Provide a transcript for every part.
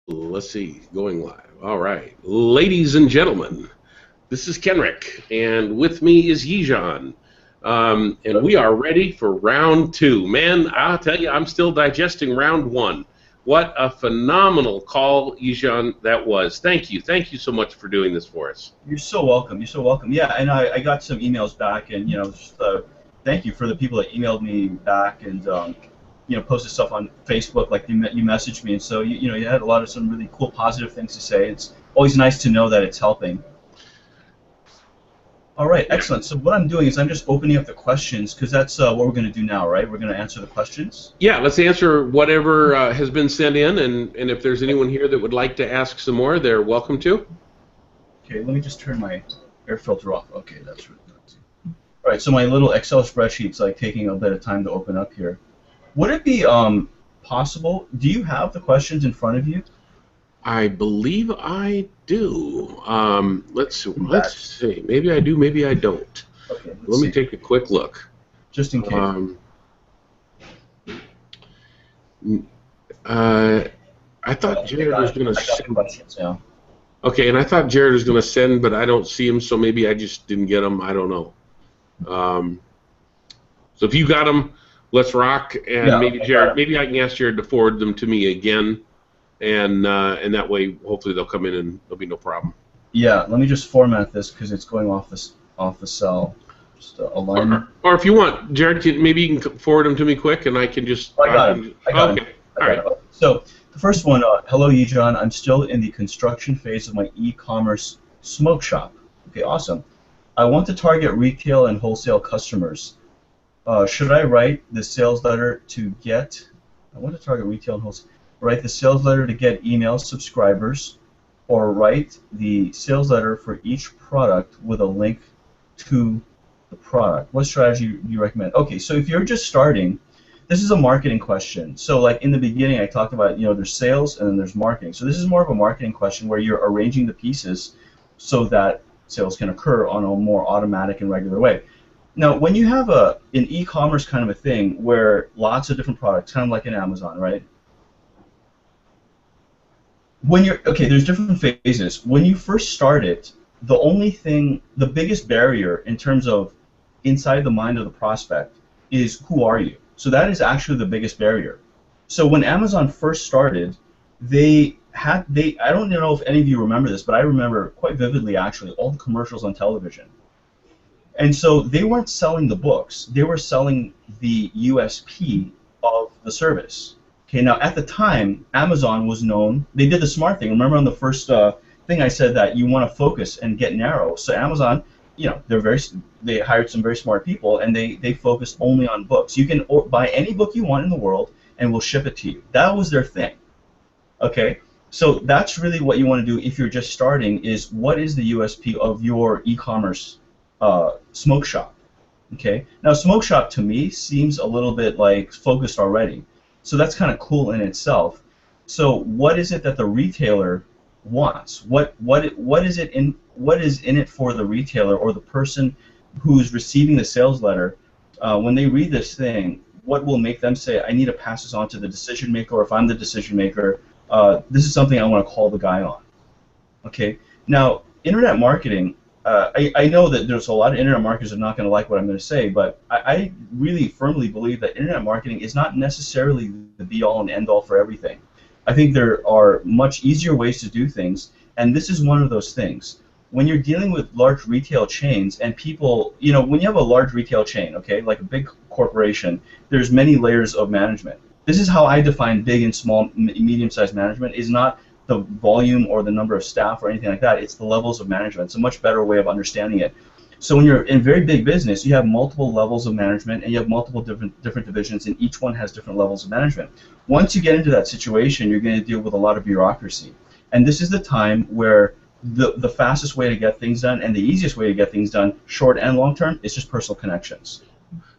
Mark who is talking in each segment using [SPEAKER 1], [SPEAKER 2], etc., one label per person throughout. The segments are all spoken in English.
[SPEAKER 1] Let's see, going live. All right. Ladies and gentlemen, this is Kenrick, and with me is Yegyan. And we are ready for round two. Man, I'll tell you, I'm still digesting round one. What a phenomenal call, Yegyan, that was. Thank you. Thank you so much for doing this for us.
[SPEAKER 2] You're so welcome. You're so welcome. Yeah, and I got some emails back, and just, thank you for the people that emailed me back and posted stuff on Facebook, like you messaged me, and so you had a lot of some really cool positive things to say. It's always nice to know that it's helping. All right, excellent. So what I'm doing is I'm just opening up the questions because that's what we're going to do now, right? We're going to answer the questions.
[SPEAKER 1] Yeah, let's answer whatever has been sent in, and if there's anyone here that would like to ask some more, they're welcome to.
[SPEAKER 2] Okay, let me just turn my air filter off. Okay, that's really nice. All right, so my little Excel spreadsheet's like taking a bit of time to open up here. Would it be possible? Do you have the questions in front of you?
[SPEAKER 1] I believe I do. Let's see. Maybe I do. Maybe I don't.
[SPEAKER 2] Okay.
[SPEAKER 1] Let me take a quick look.
[SPEAKER 2] Just in case.
[SPEAKER 1] I thought Jared was going to send
[SPEAKER 2] questions. Yeah.
[SPEAKER 1] Okay, and I thought Jared was going to send, but I don't see him, so maybe I just didn't get him. I don't know. So if you got them, let's rock. And
[SPEAKER 2] Yeah,
[SPEAKER 1] maybe Jared, maybe I can ask Jared to forward them to me again. And that way, hopefully, they'll come in and there'll be no problem.
[SPEAKER 2] Yeah, let me just format this because it's going off the cell. Just align.
[SPEAKER 1] Or if you want, Jared, maybe you can forward them to me quick, and I can just.
[SPEAKER 2] I got him.
[SPEAKER 1] Okay. All right.
[SPEAKER 2] So the first one, hello, Yegyan. I'm still in the construction phase of my e-commerce smoke shop. Okay, awesome. I want to target retail and wholesale customers. Should I write the sales letter to get? I want to target retail and wholesale. Write the sales letter to get email subscribers, or write the sales letter for each product with a link to the product. What strategy do you recommend? Okay, so if you're just starting, this is a marketing question. So like in the beginning I talked about, there's sales and then there's marketing. So this is more of a marketing question where you're arranging the pieces so that sales can occur on a more automatic and regular way. Now, when you have an e-commerce kind of a thing where lots of different products, kind of like in Amazon, right? There's different phases. When you first start it, the biggest barrier in terms of inside the mind of the prospect is who are you? So that is actually the biggest barrier. So when Amazon first started, I don't know if any of you remember this, but I remember quite vividly actually all the commercials on television. And so they weren't selling the books, they were selling the USP of the service. Okay, now at the time, Amazon was known, they did the smart thing. Remember on the first thing I said that you want to focus and get narrow. So Amazon, they hired some very smart people and they focused only on books. You can buy any book you want in the world and we'll ship it to you. That was their thing. Okay, so that's really what you want to do if you're just starting is what is the USP of your e-commerce smoke shop? Okay, now smoke shop to me seems a little bit like focused already. So that's kind of cool in itself. So what is it that the retailer wants? What is in it for the retailer or the person who's receiving the sales letter? When they read this thing, what will make them say, I need to pass this on to the decision maker, or if I'm the decision maker, this is something I want to call the guy on. Okay. Now, internet marketing. I know that there's a lot of internet marketers that are not going to like what I'm going to say, but I really firmly believe that internet marketing is not necessarily the be-all and end-all for everything. I think there are much easier ways to do things, and this is one of those things. When you're dealing with large retail chains and people, when you have a large retail chain, okay, like a big corporation, there's many layers of management. This is how I define big and small, medium-sized management is not the volume or the number of staff or anything like that. It's the levels of management. It's a much better way of understanding it. So when you're in very big business, you have multiple levels of management and you have multiple different divisions, and each one has different levels of management. Once you get into that situation, you're going to deal with a lot of bureaucracy. And this is the time where the fastest way to get things done and the easiest way to get things done, short and long term, is just personal connections.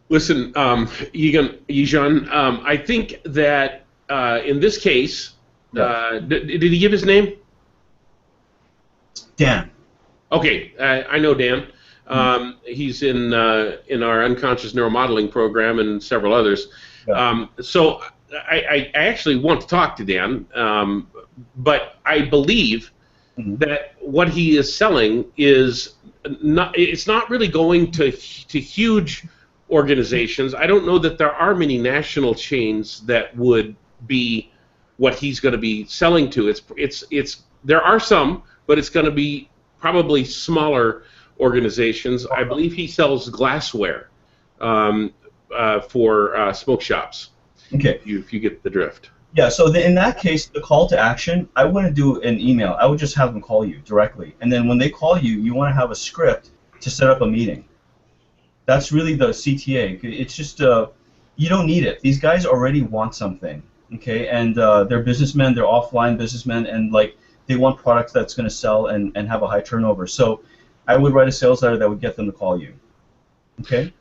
[SPEAKER 1] Listen, Yegyan, I think that in this case, did he give his name?
[SPEAKER 2] Dan.
[SPEAKER 1] Okay, I know Dan. He's in our unconscious neuromodeling program and several others.
[SPEAKER 2] Yeah.
[SPEAKER 1] So I actually want to talk to Dan, but I believe that what he is selling is not. It's not really going to huge organizations. I don't know that there are many national chains that would be what he's going to be selling to. It's there are some, but it's going to be probably smaller organizations. I believe he sells glassware for smoke shops.
[SPEAKER 2] Okay.
[SPEAKER 1] If you get the drift.
[SPEAKER 2] Yeah, so in that case, the call to action, I wouldn't do an email. I would just have them call you directly. And then when they call you, you want to have a script to set up a meeting. That's really the CTA. It's just, you don't need it. These guys already want something, okay? And they're businessmen, they're offline businessmen, and like they want products that's going to sell and have a high turnover. So I would write a sales letter that would get them to call you, okay?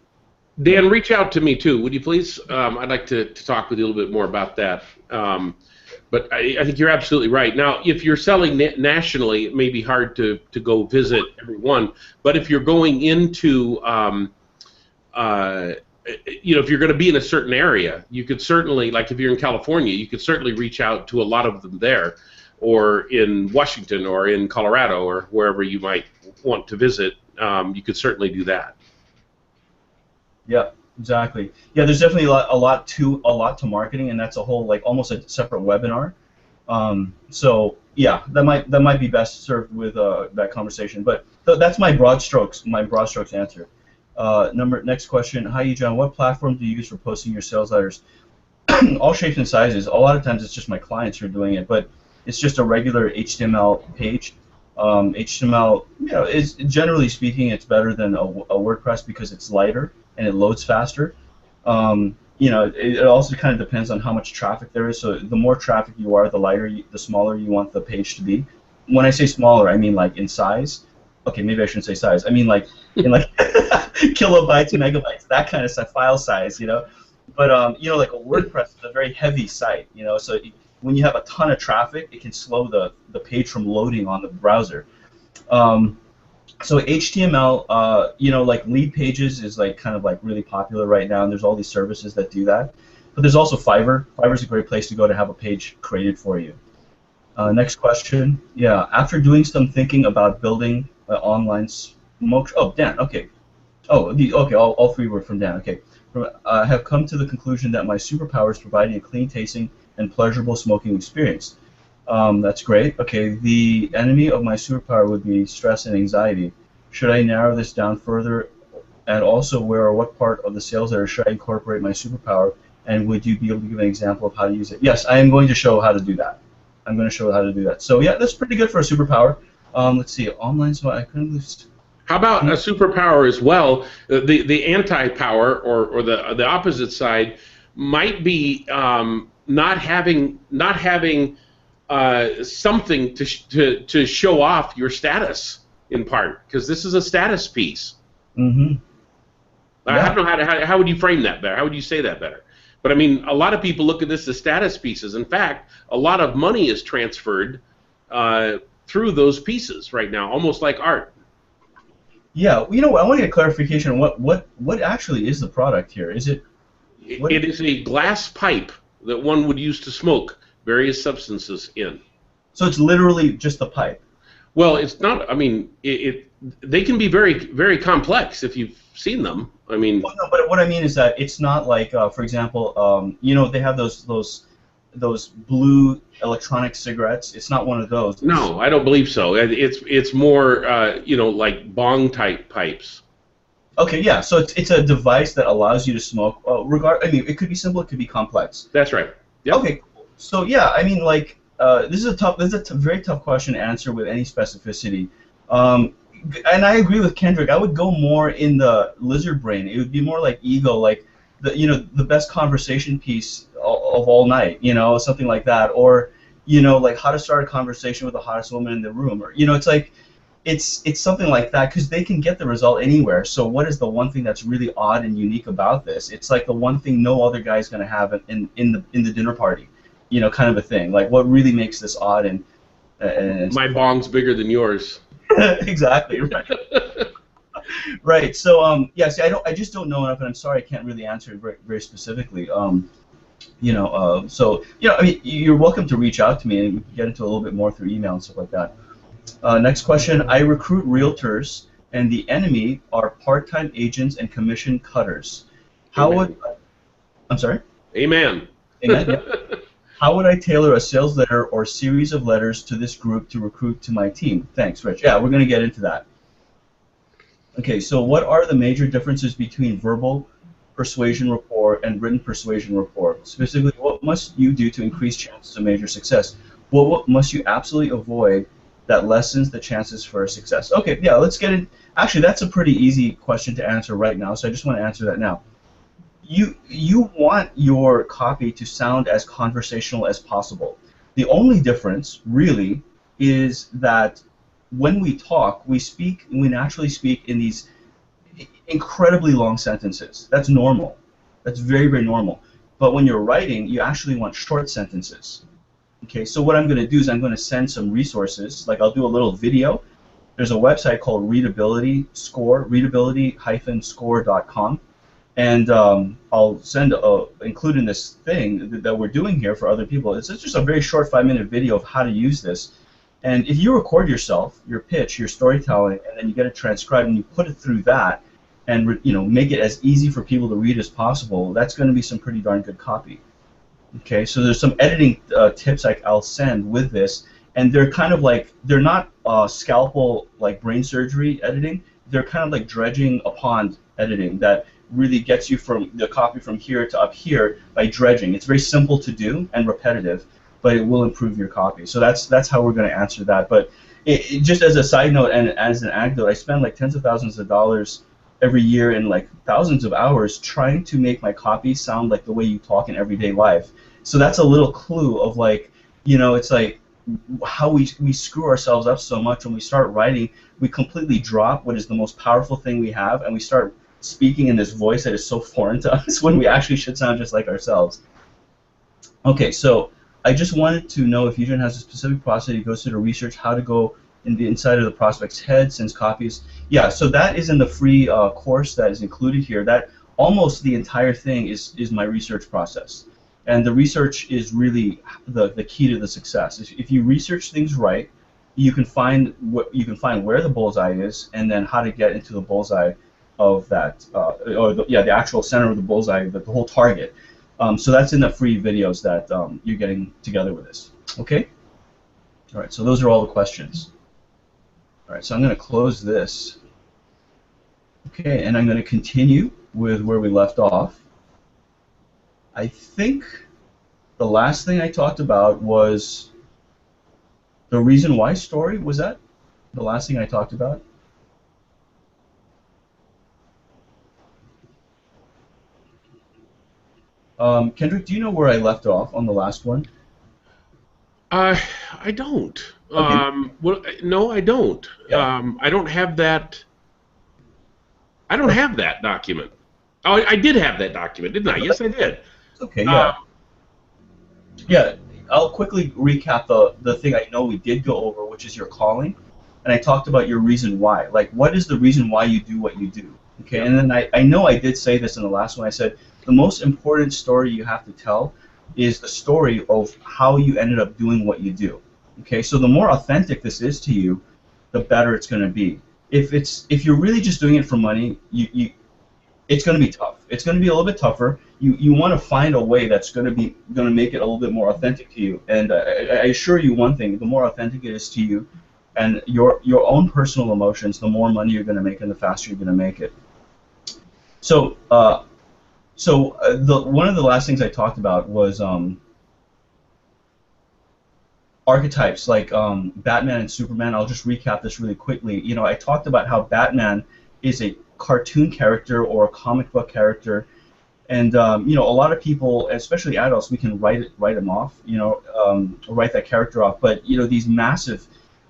[SPEAKER 1] Dan, reach out to me too, would you please? I'd like to talk with you a little bit more about that. But I think you're absolutely right. Now, if you're selling nationally, it may be hard to go visit everyone. But if you're going into, if you're going to be in a certain area, you could certainly, like if you're in California, you could certainly reach out to a lot of them there, or in Washington, or in Colorado, or wherever you might want to visit. You could certainly do that.
[SPEAKER 2] Yeah, exactly. Yeah, there's definitely a lot to marketing, and that's a whole like almost a separate webinar. So yeah, that might be best served with that conversation. But that's my broad strokes answer. Next question. Hi, John. What platform do you use for posting your sales letters? All shapes and sizes. A lot of times it's just my clients who are doing it, but it's just a regular HTML page. HTML, is generally speaking, it's better than a WordPress because it's lighter and it loads faster. It also kind of depends on how much traffic there is. So the more traffic you are, the lighter, the smaller you want the page to be. When I say smaller, I mean like in size. Okay, maybe I shouldn't say size. I mean like in like kilobytes, megabytes, that kind of stuff, file size, But like a WordPress is a very heavy site, so when you have a ton of traffic, it can slow the page from loading on the browser. So HTML, like lead pages is like kind of like really popular right now, and there's all these services that do that. But there's also Fiverr. Fiverr's a great place to go to have a page created for you. Next question. Yeah, after doing some thinking about building online smoke. Oh, Dan. Okay. Okay. All three were from Dan. Okay. I have come to the conclusion that my superpower is providing a clean tasting and pleasurable smoking experience. That's great. Okay, the enemy of my superpower would be stress and anxiety. Should I narrow this down further? And also, where or what part of the sales letter should I incorporate my superpower? And would you be able to give an example of how to use it? Yes, I am going to show how to do that. I'm going to show how to do that. So yeah, that's pretty good for a superpower. Let's see, online. So I couldn't lose.
[SPEAKER 1] How about a superpower as well? The anti-power or the opposite side might be not having something to show off your status in part, because this is a status piece.
[SPEAKER 2] Mm-hmm.
[SPEAKER 1] I don't know how would you frame that better? How would you say that better? But I mean, a lot of people look at this as status pieces. In fact, a lot of money is transferred through those pieces right now, almost like art.
[SPEAKER 2] Yeah, I want to get clarification on what actually is the product here. Is it?
[SPEAKER 1] It is a glass pipe that one would use to smoke various substances in.
[SPEAKER 2] So it's literally just the pipe.
[SPEAKER 1] Well, it's not. I mean, they can be very, very complex if you've seen them. I mean.
[SPEAKER 2] Well, no, but what I mean is that it's not like, for example, they have those blue electronic cigarettes. It's not one of those.
[SPEAKER 1] No, I don't believe so. It's more, like bong type pipes.
[SPEAKER 2] Okay, yeah. So it's a device that allows you to smoke. I mean, it could be simple. It could be complex.
[SPEAKER 1] That's right. Yep.
[SPEAKER 2] Okay. So yeah, I mean, like, this is a very tough question to answer with any specificity. And I agree with Kendrick. I would go more in the lizard brain. It would be more like ego, like the best conversation piece of all night, something like that, or like how to start a conversation with the hottest woman in the room, or it's like it's something like that, because they can get the result anywhere. So what is the one thing that's really odd and unique about this? It's like the one thing no other guy's going to have in the dinner party, kind of a thing. Like what really makes this odd and
[SPEAKER 1] my bong's bigger than yours.
[SPEAKER 2] Exactly. Right. Right. So yeah. See, I just don't know enough, and I'm sorry I can't really answer it very, very specifically. So I mean, you're welcome to reach out to me, and we can get into a little bit more through email and stuff like that. Next question: I recruit realtors, and the enemy are part-time agents and commission cutters. How
[SPEAKER 1] Amen.
[SPEAKER 2] would I'm sorry?
[SPEAKER 1] Amen.
[SPEAKER 2] Amen. Yeah. How would I tailor a sales letter or series of letters to this group to recruit to my team? Thanks, Rich. Yeah, we're going to get into that. Okay, so what are the major differences between verbal persuasion rapport and written persuasion rapport? Specifically, what must you do to increase chances of major success? What must you absolutely avoid that lessens the chances for success? Okay, yeah, let's get in. Actually, that's a pretty easy question to answer right now, so I just want to answer that now. You want your copy to sound as conversational as possible. The only difference, really, is that when we talk, we naturally speak in these incredibly long sentences. That's normal. That's very, very normal. But when you're writing, you actually want short sentences. Okay, so what I'm going to do is I'm going to send some resources. Like I'll do a little video. There's a website called Readability Score, readability-score.com. And I'll include in this thing that we're doing here for other people. It's just a very short 5-minute video of how to use this. And if you record yourself, your pitch, your storytelling, and then you get it transcribed and you put it through that, and make it as easy for people to read as possible, that's going to be some pretty darn good copy. Okay, so there's some editing tips I'll send with this, and they're kind of like, they're not scalpel like brain surgery editing. They're kind of like dredging a pond editing that really gets you from the copy from here to up here by dredging. It's very simple to do and repetitive, but it will improve your copy. So that's how we're going to answer that. But just as a side note and as an anecdote, I spend like tens of thousands of dollars every year and like thousands of hours trying to make my copy sound like the way you talk in everyday life. So that's a little clue of like, it's like how we screw ourselves up so much when we start writing. We completely drop what is the most powerful thing we have, and we start speaking in this voice that is so foreign to us when we actually should sound just like ourselves. Okay, so I just wanted to know if Yegyan has a specific process he goes through to research how to go in the inside of the prospect's head, sends copies. Yeah, so that is in the free course that is included here. That almost the entire thing is my research process. And the research is really the key to the success. If you research things right, you can find where the bullseye is, and then how to get into the bullseye of that, the actual center of the bullseye, the whole target. So that's in the free videos that you're getting together with this. Okay? All right, so those are all the questions. All right, so I'm going to close this. Okay, and I'm going to continue with where we left off. I think the last thing I talked about was the reason why story. Was that the last thing I talked about? Kendrick, do you know where I left off on the last one?
[SPEAKER 1] I don't.
[SPEAKER 2] Okay.
[SPEAKER 1] Well, no, I don't.
[SPEAKER 2] Yeah.
[SPEAKER 1] I don't have that. I don't have that document. Oh, I did have that document, didn't I? Yes, I did.
[SPEAKER 2] Okay. Yeah. Yeah. I'll quickly recap the thing I know we did go over, which is your calling, and I talked about your reason why. Like, what is the reason why you do what you do? Okay. And then I know I did say this in the last one. I said the most important story you have to tell is the story of how you ended up doing what you do. Okay, so the more authentic this is to you, the better it's going to be. If you're really just doing it for money, it's going to be tough. It's going to be a little bit tougher. You want to find a way that's going to make it a little bit more authentic to you. And I assure you one thing: the more authentic it is to you, and your own personal emotions, the more money you're going to make, and the faster you're going to make it. So. One of the last things I talked about was archetypes like Batman and Superman. I'll just recap this really quickly. I talked about how Batman is a cartoon character or a comic book character, and a lot of people, especially adults, we can write him off. Write that character off. But these massive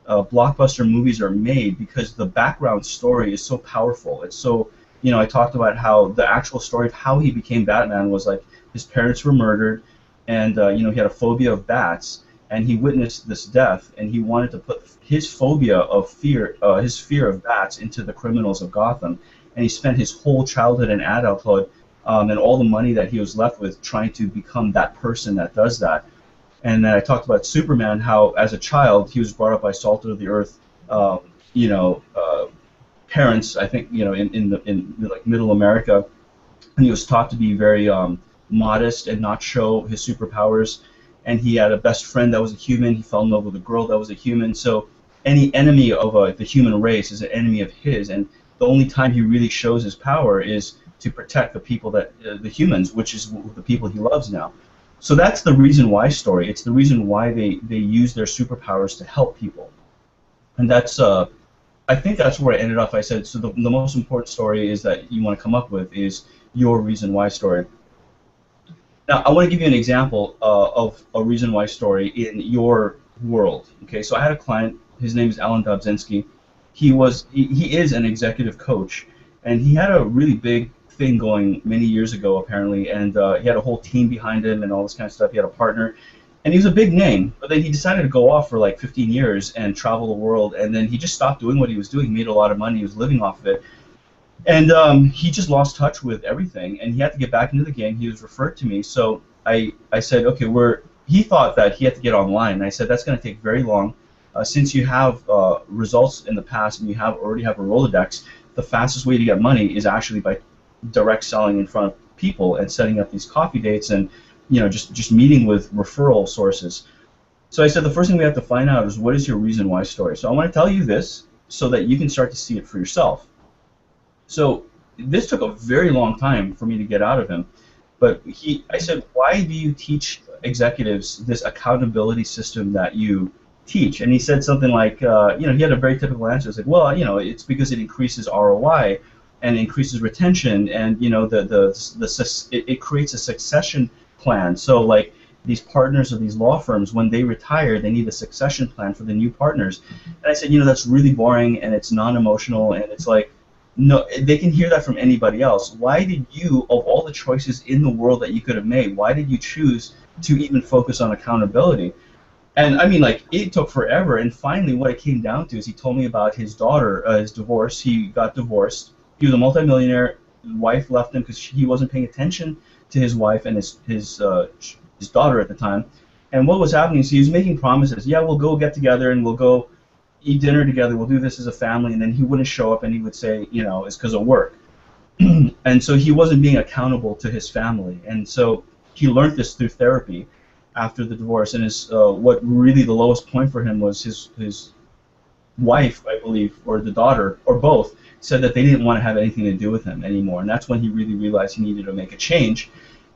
[SPEAKER 2] blockbuster movies are made because the background story is so powerful. It's so I talked about how the actual story of how he became Batman was like his parents were murdered, and he had a phobia of bats, and he witnessed this death, and he wanted to put his phobia of his fear of bats into the criminals of Gotham, and he spent his whole childhood and adulthood and all the money that he was left with trying to become that person that does that. And then I talked about Superman, how as a child he was brought up by salt of the earth, um, you know, parents. I think in like middle America, and he was taught to be very modest and not show his superpowers. And he had a best friend that was a human. He fell in love with a girl that was a human. So any enemy of the human race is an enemy of his. And the only time he really shows his power is to protect the people that the humans, which is the people he loves now. So that's the reason why story. It's the reason why they use their superpowers to help people. And that's I think that's where I ended up. I said, so the most important story is that you want to come up with is your reason why story. Now, I want to give you an example of a reason why story in your world. Okay, so I had a client. His name is Alan Dobzinski. He is an executive coach, and he had a really big thing going many years ago, apparently, and he had a whole team behind him and all this kind of stuff. He had a partner, and he was a big name, but then he decided to go off for like 15 years and travel the world, and then he just stopped doing what he was doing. He made a lot of money. He was living off of it. And he just lost touch with everything, and he had to get back into the game. He was referred to me, so I said, okay, he thought that he had to get online, and I said, that's going to take very long. Since you have results in the past and you already have a Rolodex, the fastest way to get money is actually by direct selling in front of people and setting up these coffee dates and just meeting with referral sources. So I said, the first thing we have to find out is what is your reason why story. So I want to tell you this so that you can start to see it for yourself. So this took a very long time for me to get out of him, but I said, why do you teach executives this accountability system that you teach? And he said something like, he had a very typical answer. It's like, well, it's because it increases ROI and increases retention, and it creates a succession plan. So like these partners of these law firms, when they retire, they need a succession plan for the new partners. And I said, that's really boring and it's non-emotional, and it's like, no, they can hear that from anybody else. Why did you, of all the choices in the world that you could have made, why did you choose to even focus on accountability? And I mean, like, it took forever, and finally what it came down to is he told me about his daughter, his divorce. He got divorced. He was a multimillionaire. His wife left him because he wasn't paying attention to his wife and his daughter at the time. And what was happening is he was making promises. Yeah, we'll go get together and we'll go eat dinner together, we'll do this as a family, and then he wouldn't show up and he would say, it's because of work. And so he wasn't being accountable to his family. And so he learned this through therapy after the divorce, and what really the lowest point for him was his wife, I believe, or the daughter, or both, said that they didn't want to have anything to do with him anymore, and that's when he really realized he needed to make a change.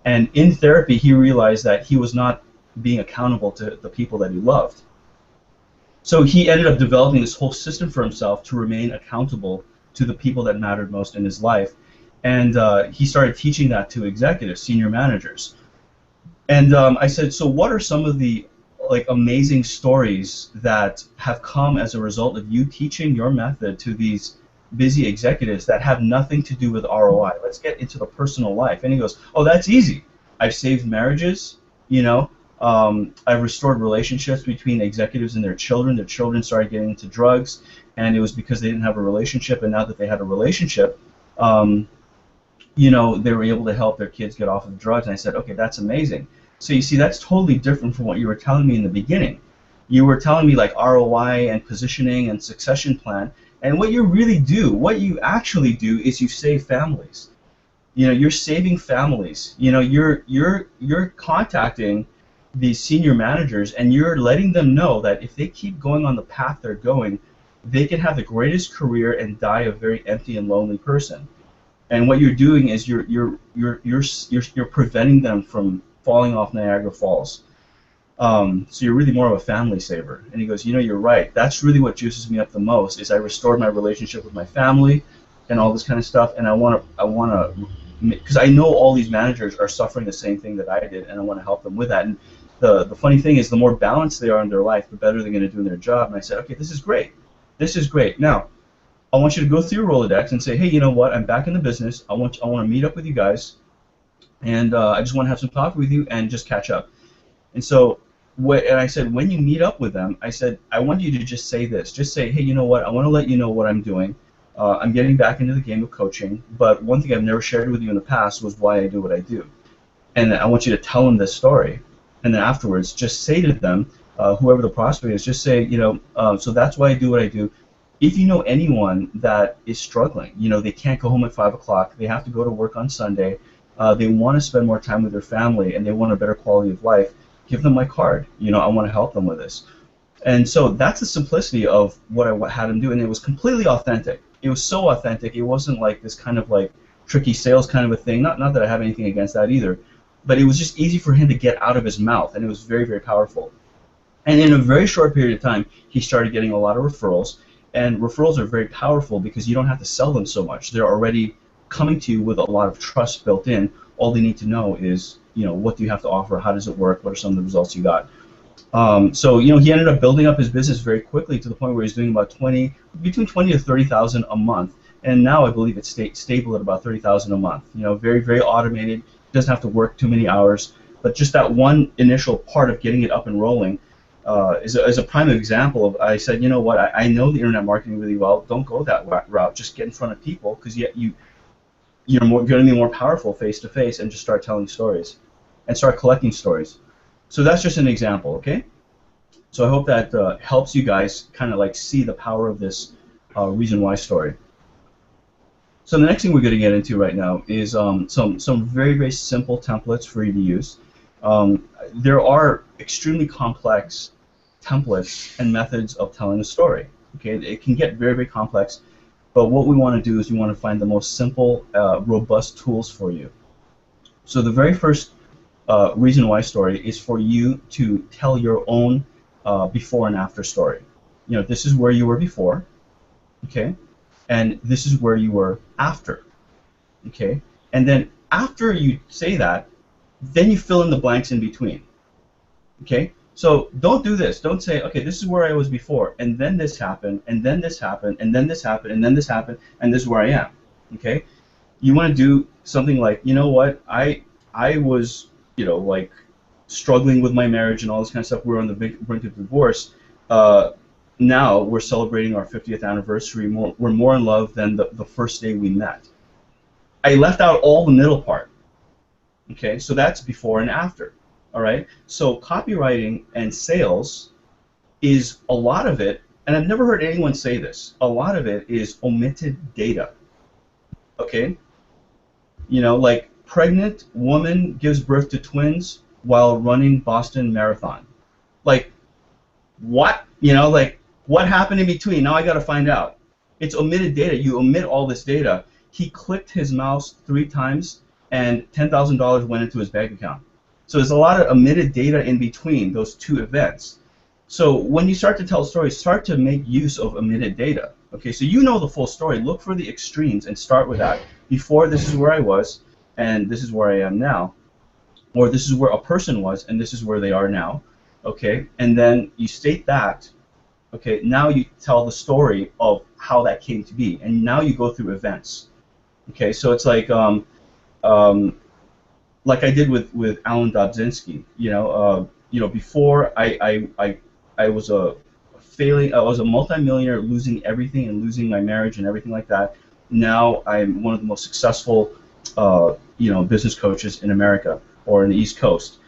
[SPEAKER 2] And in therapy, he realized that he was not being accountable to the people that he loved. So he ended up developing this whole system for himself to remain accountable to the people that mattered most in his life. And he started teaching that to executives, senior managers. And I said, so what are some of the amazing stories that have come as a result of you teaching your method to these busy executives that have nothing to do with ROI? Let's get into the personal life. And he goes, oh, that's easy. I've saved marriages, I've restored relationships between executives and their children. Their children started getting into drugs, and it was because they didn't have a relationship, and now that they had a relationship, they were able to help their kids get off of drugs. And I said, okay, that's amazing. So you see, that's totally different from what you were telling me in the beginning. You were telling me like ROI and positioning and succession plan, and what you actually do is you save families. You're saving families. You're contacting these senior managers, and you're letting them know that if they keep going on the path they're going, they can have the greatest career and die a very empty and lonely person. And what you're doing is you're preventing them from falling off Niagara Falls. So you're really more of a family saver. And he goes, you're right. That's really what juices me up the most. Is I restored my relationship with my family, and all this kind of stuff. And I want to, because I know all these managers are suffering the same thing that I did, and I want to help them with that. And the funny thing is, the more balanced they are in their life, the better they're going to do in their job. And I said, okay, this is great. This is great. Now, I want you to go through your Rolodex and say, hey, you know what? I'm back in the business. I want to meet up with you guys, and I just want to have some coffee with you and just catch up. And so, and I said, when you meet up with them, I said, I want you to just say this. Just say, hey, you know what? I want to let you know what I'm doing. I'm getting back into the game of coaching, but one thing I've never shared with you in the past was why I do what I do. And I want you to tell them this story, and then afterwards just say to them, whoever the prospect is, just say, so that's why I do what I do. If you know anyone that is struggling, they can't go home at 5 o'clock, they have to go to work on Sunday, they want to spend more time with their family, and they want a better quality of life, give them my card. I want to help them with this. And so that's the simplicity of what I had him do, and it was completely authentic. It was so authentic. It wasn't like this kind of like tricky sales kind of a thing. Not that I have anything against that either, but it was just easy for him to get out of his mouth, and it was very, very powerful. And in a very short period of time, he started getting a lot of referrals, and referrals are very powerful because you don't have to sell them so much. They're already coming to you with a lot of trust built in. All they need to know is, what do you have to offer? How does it work? What are some of the results you got? So he ended up building up his business very quickly to the point where he's doing about between 20 to 30,000 a month, and now I believe it's stable at about 30,000 a month. Very, very automated. Doesn't have to work too many hours, but just that one initial part of getting it up and rolling is a prime example of. I said, you know what? I know the internet marketing really well. Don't go that route. Just get in front of people, because you're going to be more powerful face to face, and just start telling stories and start collecting stories. So that's just an example, okay? So I hope that helps you guys kind of like see the power of this reason why story. So the next thing we're going to get into right now is some very, very simple templates for you to use. There are extremely complex templates and methods of telling a story. Okay, it can get very, very complex, but what we want to do is we want to find the most simple, robust tools for you. So the very first reason why story is for you to tell your own before and after story. This is where you were before, okay, and this is where you were after, okay, and then after you say that, then you fill in the blanks in between, okay. So don't do this. Don't say, okay, this is where I was before, and then this happened, and then this happened, and then this happened, and then this happened, and this is where I am, okay. You want to do something like, you know what, I was like struggling with my marriage and all this kind of stuff. We're on the brink of divorce. Now we're celebrating our 50th anniversary. We're more in love than the first day we met. I left out all the middle part. Okay, so that's before and after. All right. So copywriting and sales is a lot of it, and I've never heard anyone say this. A lot of it is omitted data. Okay. Like pregnant woman gives birth to twins while running Boston Marathon. Like, what? Like, what happened in between? Now I got to find out. It's omitted data. You omit all this data. He clicked his mouse 3 times, and $10,000 went into his bank account. So there's a lot of omitted data in between those 2 events. So when you start to tell stories, start to make use of omitted data. Okay, so you know the full story. Look for the extremes and start with that. Before, this is where I was, and this is where I am now, or this is where a person was, and this is where they are now, okay? And then you state that, okay? Now you tell the story of how that came to be, and now you go through events, okay? So it's like I did with Alan Dobzinski, before I was I was a multimillionaire, losing everything and losing my marriage and everything like that. Now I'm one of the most successful business coaches in America or in the East Coast.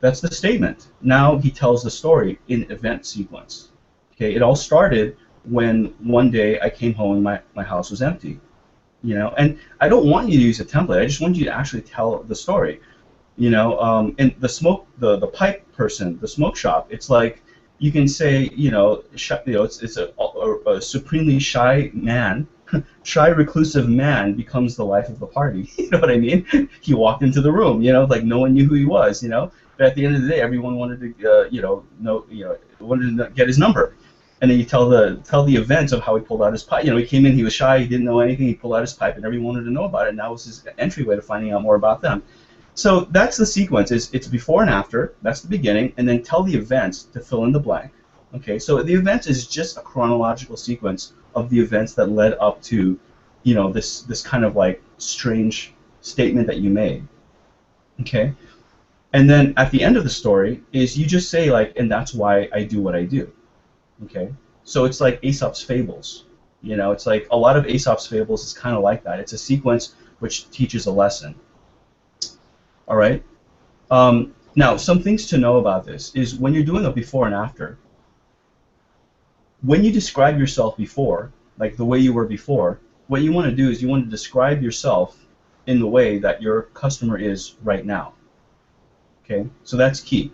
[SPEAKER 2] That's the statement. Now he tells the story in event sequence. Okay, it all started when one day I came home and my house was empty. And I don't want you to use a template. I just want you to actually tell the story. And the pipe person, the smoke shop, it's like you can say, it's a supremely shy man. Shy, reclusive man becomes the life of the party. You know what I mean? He walked into the room, like no one knew who he was, But at the end of the day, everyone wanted to, wanted to get his number. And then you tell the events of how he pulled out his pipe. He came in, he was shy, he didn't know anything, he pulled out his pipe, and everyone wanted to know about it. And that was his entryway to finding out more about them. So that's the sequence. It's before and after. That's the beginning, and then tell the events to fill in the blank. Okay, so the events is just a chronological sequence of the events that led up to, this kind of like strange statement that you made. Okay, and then at the end of the story is you just say like, and that's why I do what I do. Okay, so it's like Aesop's fables. You know, it's like a lot of Aesop's fables is kind of like that. It's a sequence which teaches a lesson. All right. Now, some things to know about this is when you're doing a before and after, when you describe yourself before, like the way you were before, what you want to do is you want to describe yourself in the way that your customer is right now. Okay, so that's key.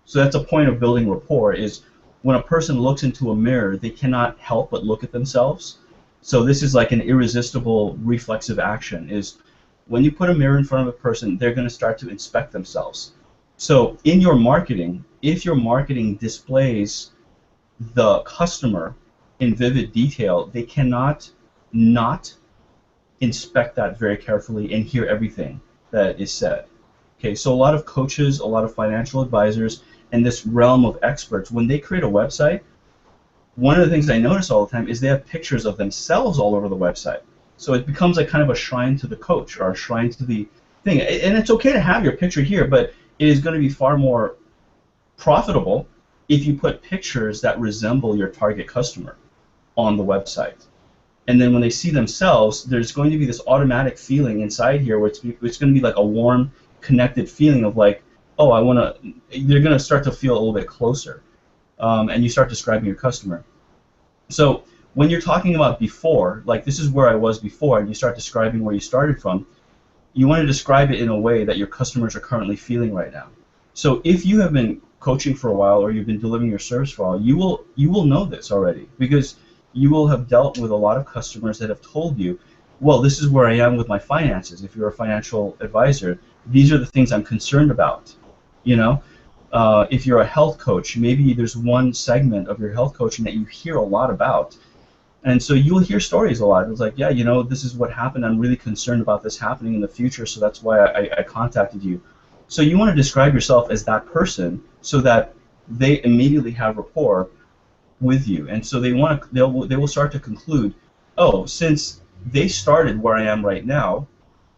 [SPEAKER 2] So that's a point of building rapport, is when a person looks into a mirror, they cannot help but look at themselves. So this is like an irresistible reflexive action, is when you put a mirror in front of a person, they're going to start to inspect themselves. So in your marketing, if your marketing displays the customer in vivid detail, they cannot not inspect that very carefully and hear everything that is said. Okay, so a lot of coaches, a lot of financial advisors, and this realm of experts, when they create a website, one of the things I notice all the time is they have pictures of themselves all over the website. So it becomes like kind of a shrine to the coach or a shrine to the thing. And it's okay to have your picture here, but it is going to be far more profitable if you put pictures that resemble your target customer on the website. And then when they see themselves, there's going to be this automatic feeling inside here where it's going to be like a warm, connected feeling of like, oh, I want to, you're going to start to feel a little bit closer. And you start describing your customer. So when you're talking about before, like this is where I was before, and you start describing where you started from, you want to describe it in a way that your customers are currently feeling right now. So if you have been coaching for a while or you've been delivering your service for a while, you will know this already, because you will have dealt with a lot of customers that have told you, well, this is where I am with my finances. If you're a financial advisor, these are the things I'm concerned about. You know, if you're a health coach, maybe there's one segment of your health coaching that you hear a lot about. And so you'll hear stories a lot. It's like, yeah, you know, this is what happened. I'm really concerned about this happening in the future, so that's why I contacted you. So you want to describe yourself as that person so that they immediately have rapport with you. And so they will start to conclude, oh, since they started where I am right now,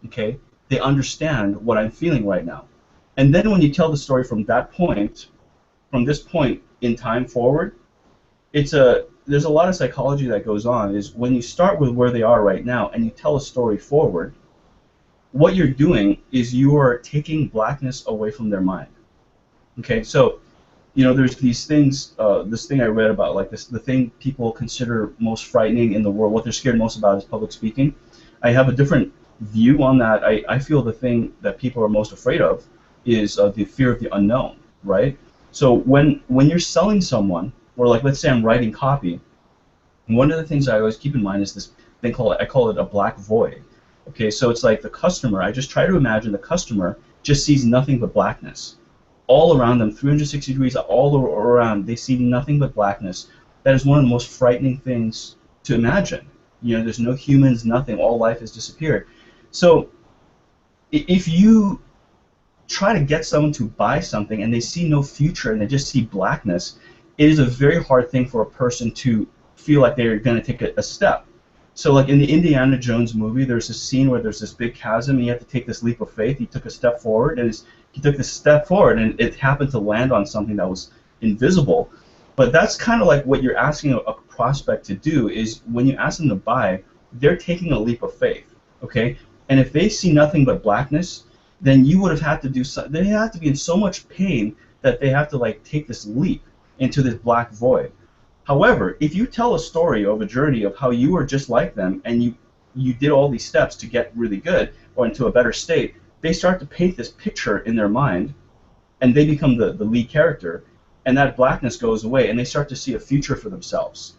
[SPEAKER 2] okay, they understand what I'm feeling right now. And then when you tell the story from that point, from this point in time forward, there's a lot of psychology that goes on. Is when you start with where they are right now and you tell a story forward, what you're doing is you are taking blackness away from their mind. Okay, so you know there's these things. This thing I read about, like this, the thing people consider most frightening in the world, what they're scared most about is public speaking. I have a different view on that. I feel the thing that people are most afraid of is the fear of the unknown, right? So when you're selling someone, or like let's say I'm writing copy, one of the things I always keep in mind is this thing I call it a black void. Okay, so it's like the customer, I just try to imagine the customer just sees nothing but blackness. All around them, 360 degrees, all around, they see nothing but blackness. That is one of the most frightening things to imagine. You know, there's no humans, nothing, all life has disappeared. So if you try to get someone to buy something and they see no future and they just see blackness, it is a very hard thing for a person to feel like they're going to take a step. So like in the Indiana Jones movie, there's a scene where there's this big chasm and you have to take this leap of faith. He took a step forward, and he took this step forward and it happened to land on something that was invisible. But that's kind of like what you're asking a prospect to do, is when you ask them to buy, they're taking a leap of faith, okay? And if they see nothing but blackness, then you would have had to do they have to be in so much pain that they have to like take this leap into this black void. However, if you tell a story of a journey of how you were just like them and you did all these steps to get really good or into a better state, they start to paint this picture in their mind and they become the lead character, and that blackness goes away and they start to see a future for themselves.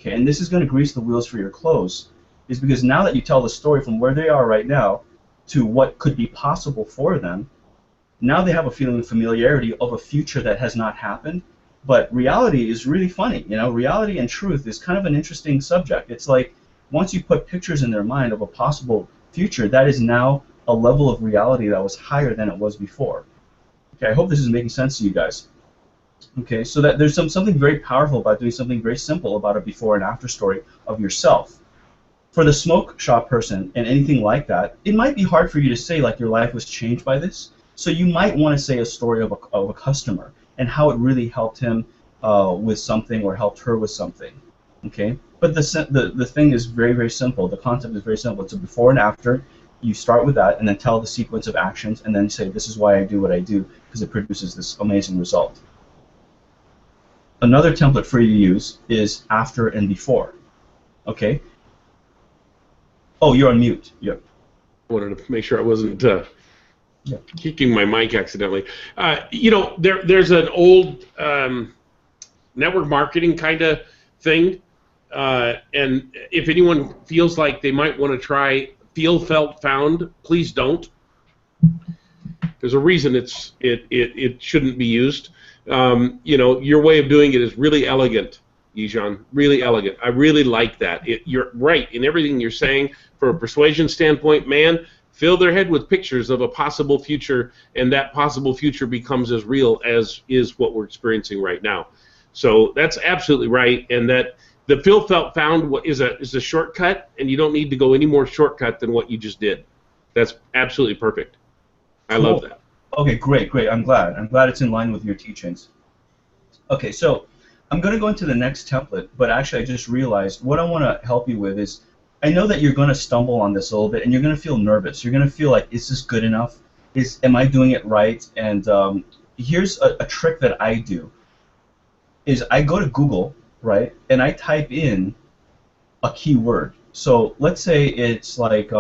[SPEAKER 2] Okay, and this is going to grease the wheels for your close, is because now that you tell the story from where they are right now to what could be possible for them, now they have a feeling of familiarity of a future that has not happened. But reality is really funny, you know. Reality and truth is kind of an interesting subject. It's like once you put pictures in their mind of a possible future, that is now a level of reality that was higher than it was before. Okay, I hope this is making sense to you guys. Okay, so that there's something very powerful about doing something very simple about a before and after story of yourself. For the smoke shop person and anything like that, it might be hard for you to say like your life was changed by this. So you might want to say a story of a customer and how it really helped him with something or helped her with something. Okay, but the thing is very, very simple. The concept is very simple. It's a before and after. You start with that, and then tell the sequence of actions, and then say, this is why I do what I do, because it produces this amazing result. Another template for you to use is after and before. Okay? Oh, you're on mute. Yep.
[SPEAKER 1] I wanted to make sure I wasn't kicking my mic accidentally. There's an old network marketing kind of thing, and if anyone feels like they might want to try feel, felt, found, please don't. There's a reason it shouldn't be used. Your way of doing it is really elegant, Yegyan. Really elegant. I really like that. You're right in everything you're saying. From a persuasion standpoint, man, fill their head with pictures of a possible future, and that possible future becomes as real as is what we're experiencing right now. So that's absolutely right, and that the feel, felt, found is a shortcut, and you don't need to go any more shortcut than what you just did. That's absolutely perfect. I love that.
[SPEAKER 2] Okay, great. I'm glad it's in line with your teachings. Okay, so I'm going to go into the next template, but actually I just realized what I want to help you with is, I know that you're going to stumble on this a little bit, and you're going to feel nervous. You're going to feel like, is this good enough? Am I doing it right? And here's a trick that I do, is I go to Google, right, and I type in a keyword. So let's say it's like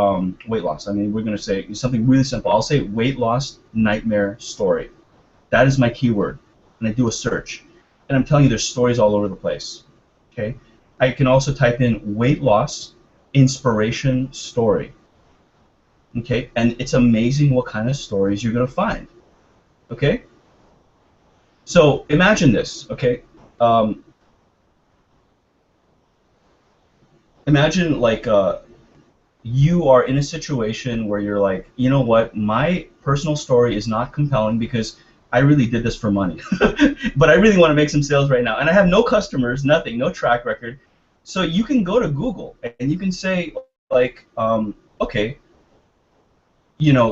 [SPEAKER 2] weight loss. I mean, we're going to say something really simple. I'll say weight loss nightmare story. That is my keyword, and I do a search. And I'm telling you, there's stories all over the place. Okay. I can also type in weight loss inspiration story. Okay, and it's amazing what kind of stories you're going to find. Okay. So imagine this. Okay. Imagine like you are in a situation where you're like, you know what, my personal story is not compelling because I really did this for money, but I really want to make some sales right now, and I have no customers, nothing, no track record. So you can go to Google and you can say like, okay,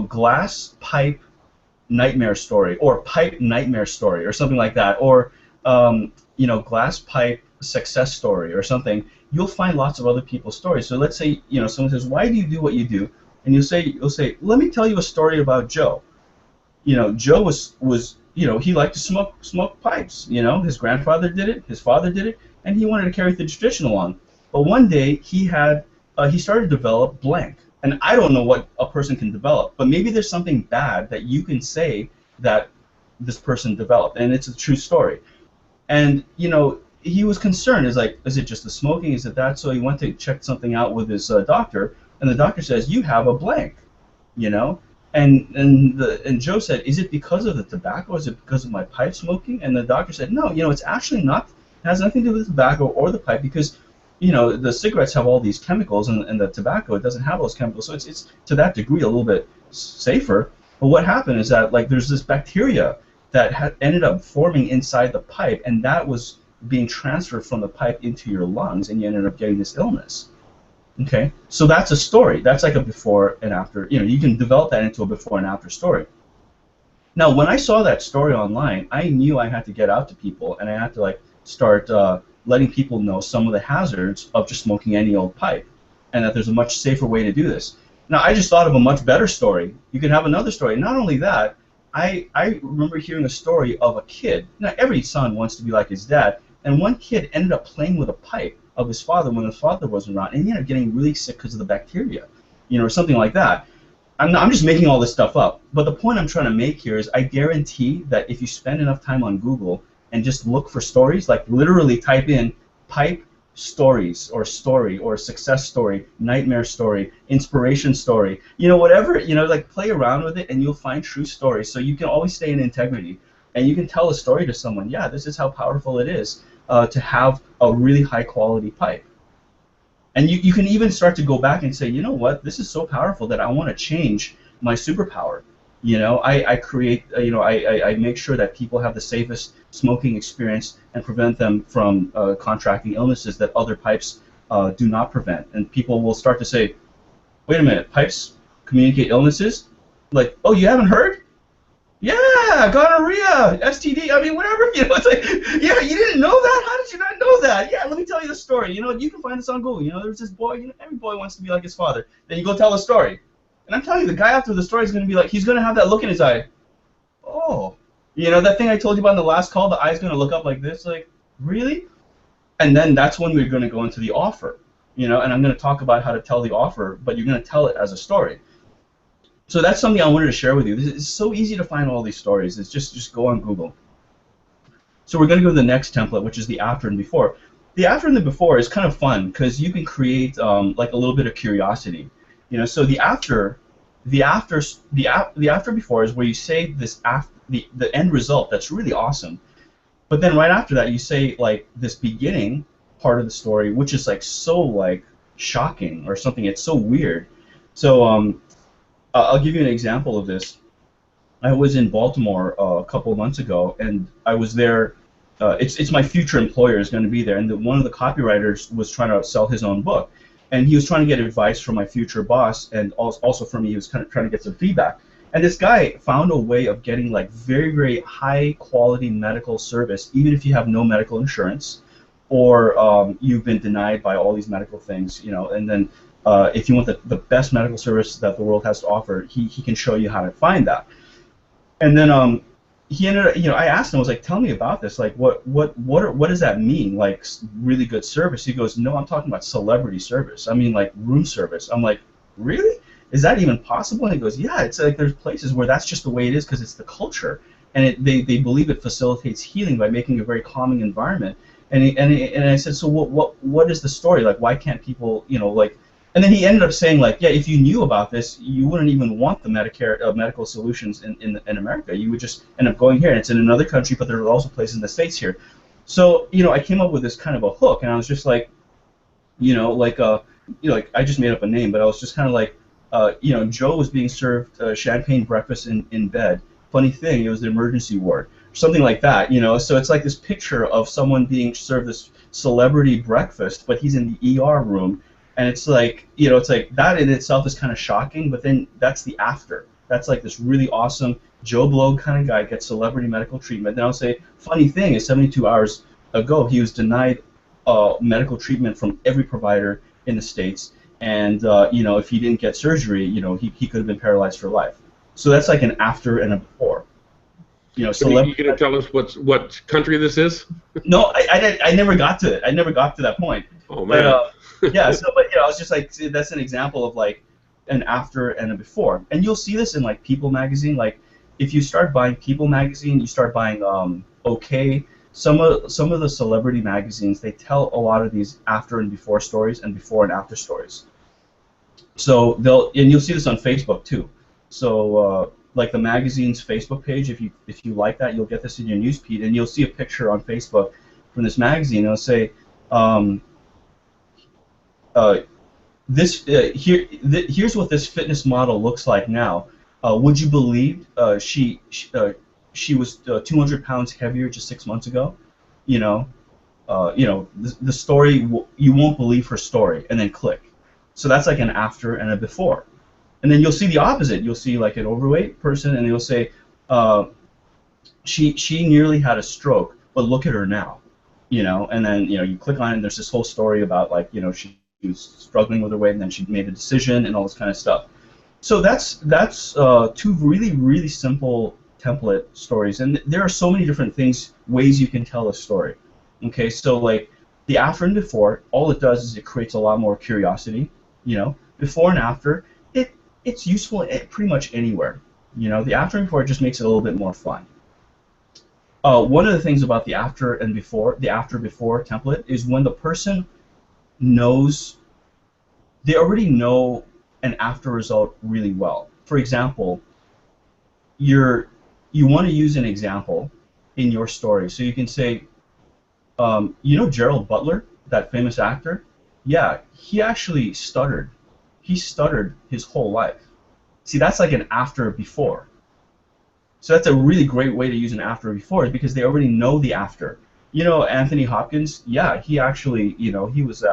[SPEAKER 2] glass pipe nightmare story, or pipe nightmare story, or something like that, or glass pipe success story, or something. You'll find lots of other people's stories. So let's say someone says, why do you do what you do? And you'll say, let me tell you a story about Joe. Joe was he liked to smoke pipes. His grandfather did it, his father did it, and he wanted to carry the tradition along. But one day he started to develop blank. And I don't know what a person can develop, but maybe there's something bad that you can say that this person developed, and it's a true story. And he was concerned. Is it just the smoking? Is it that? So he went to check something out with his doctor, and the doctor says, you have a blank, And Joe said, is it because of the tobacco? Is it because of my pipe smoking? And the doctor said, no, it's actually not. It has nothing to do with the tobacco or the pipe, because the cigarettes have all these chemicals, and the tobacco, it doesn't have those chemicals. So it's to that degree a little bit safer. But what happened is that there's this bacteria that ended up forming inside the pipe, and that was being transferred from the pipe into your lungs, and you ended up getting this illness. Okay, so that's a story. That's like a before and after. You can develop that into a before and after story. Now, when I saw that story online, I knew I had to get out to people, and I had to start letting people know some of the hazards of just smoking any old pipe, and that there's a much safer way to do this. Now, I just thought of a much better story. You can have another story. Not only that, I remember hearing a story of a kid. Now, every son wants to be like his dad, and one kid ended up playing with a pipe of his father when his father wasn't around, and he ended up getting really sick because of the bacteria, or something like that. I'm just making all this stuff up, but the point I'm trying to make here is I guarantee that if you spend enough time on Google and just look for stories, like literally type in pipe stories or story or success story, nightmare story, inspiration story, whatever, play around with it, and you'll find true stories. So you can always stay in integrity, and you can tell a story to someone. Yeah, this is how powerful it is to have a really high quality pipe. And you can even start to go back and say, you know what, this is so powerful that I want to change my superpower. I create, I make sure that people have the safest smoking experience and prevent them from contracting illnesses that other pipes do not prevent. And people will start to say, wait a minute, pipes communicate illnesses? Like, oh, you haven't heard? Yeah, gonorrhea, STD, I mean, whatever, it's like, yeah, you didn't know that? How did you not know that? Yeah, yeah, let me tell you the story. You know, you can find this on Google. You know, there's this boy. You know, every boy wants to be like his father. Then you go tell the story, and I'm telling you, the guy after the story is going to be like, he's going to have that look in his eye. Oh, you know that thing I told you about in the last call. The eye's going to look up like this, like, really? And then that's when we're going to go into the offer. You know, and I'm going to talk about how to tell the offer, but you're going to tell it as a story. So that's something I wanted to share with you. It's so easy to find all these stories. It's just go on Google. So we're going to go to the next template, which is the after and before. The after and the before is kind of fun because you can create like a little bit of curiosity. You know, so the after before is where you say this the end result that's really awesome, but then right after that you say like this beginning part of the story, which is like so like shocking or something. It's so weird. So I'll give you an example of this. I was in Baltimore a couple of months ago, and I was there. It's my future employer is going to be there, and one of the copywriters was trying to sell his own book, and he was trying to get advice from my future boss, and also from me. He was kind of trying to get some feedback. And this guy found a way of getting like very, very high quality medical service, even if you have no medical insurance, or you've been denied by all these medical things, you know. And then if you want the best medical service that the world has to offer, he can show you how to find that. And then he ended up, you know, I asked him, I was like, tell me about this, like what does that mean, like really good service? He goes, no, I'm talking about celebrity service. I mean like room service. I'm like, really? Is that even possible? And he goes, yeah, it's like there's places where that's just the way it is because it's the culture, and they believe it facilitates healing by making a very calming environment. And I said, so what is the story? Like, why can't people, you know, like. And then he ended up saying, like, yeah, if you knew about this, you wouldn't even want the Medicare medical solutions in America. You would just end up going here. And it's in another country, but there are also places in the States here. So, you know, I came up with this kind of a hook, and I was just like, you know, like I just made up a name, but I was just kind of like, you know, Joe was being served champagne breakfast in bed. Funny thing, it was the emergency ward, something like that, you know. So it's like this picture of someone being served this celebrity breakfast, but he's in the ER room. And it's like, you know, it's like that in itself is kind of shocking, but then that's the after. That's like this really awesome Joe Blow kind of guy gets celebrity medical treatment. Then I'll say, funny thing is 72 hours ago, he was denied medical treatment from every provider in the States. And, you know, if he didn't get surgery, you know, he could have been paralyzed for life. So that's like an after and a before. You know,
[SPEAKER 1] you going to tell us what country this is?
[SPEAKER 2] No, I never got to it. I never got to that point.
[SPEAKER 1] Oh, man.
[SPEAKER 2] But, yeah, so, but, you know, I was just like, see, that's an example of, like, an after and a before. And you'll see this in, like, People magazine. Like, if you start buying People magazine, you start buying OK. Some of the celebrity magazines, they tell a lot of these after and before stories and before and after stories. So and you'll see this on Facebook, too. So, like, the magazine's Facebook page, if you like that, you'll get this in your newsfeed, and you'll see a picture on Facebook from this magazine. It'll say, here's what this fitness model looks like now. Would you believe she was 200 pounds heavier just 6 months ago? You know, the story, you won't believe her story, and then click. So that's like an after and a before. And then you'll see the opposite. You'll see like an overweight person, and they'll say, she nearly had a stroke, but look at her now. You know, and then, you know, you click on it, and there's this whole story about, like, you know, she was struggling with her weight, and then she made a decision and all this kind of stuff. So that's two really, really simple template stories, and there are so many different ways you can tell a story. Okay, so like the after and before, all it does is it creates a lot more curiosity. You know, before and after, it's useful pretty much anywhere. You know, the after and before just makes it a little bit more fun. One of the things about the after before template is when the person knows, they already know an after result really well. For example, you want to use an example in your story. So you can say, you know Gerald Butler, that famous actor? Yeah, he actually stuttered. He stuttered his whole life. See, that's like an after before. So that's a really great way to use an after before, is because they already know the after. You know, Anthony Hopkins, yeah, he actually, you know, he was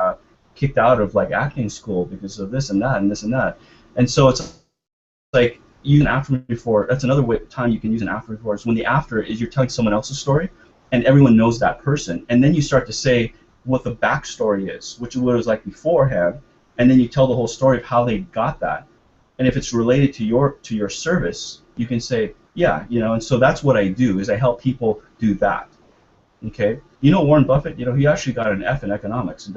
[SPEAKER 2] kicked out of like acting school because of this and that and this and that. And so it's like use an after before. That's another time you can use an after before, is when the after is you're telling someone else's story and everyone knows that person. And then you start to say, what the backstory is, which is what it was like beforehand, and then you tell the whole story of how they got that. And if it's related to your service, you can say, yeah, and so that's what I do, is I help people do that. Okay? Warren Buffett, he actually got an F in economics, and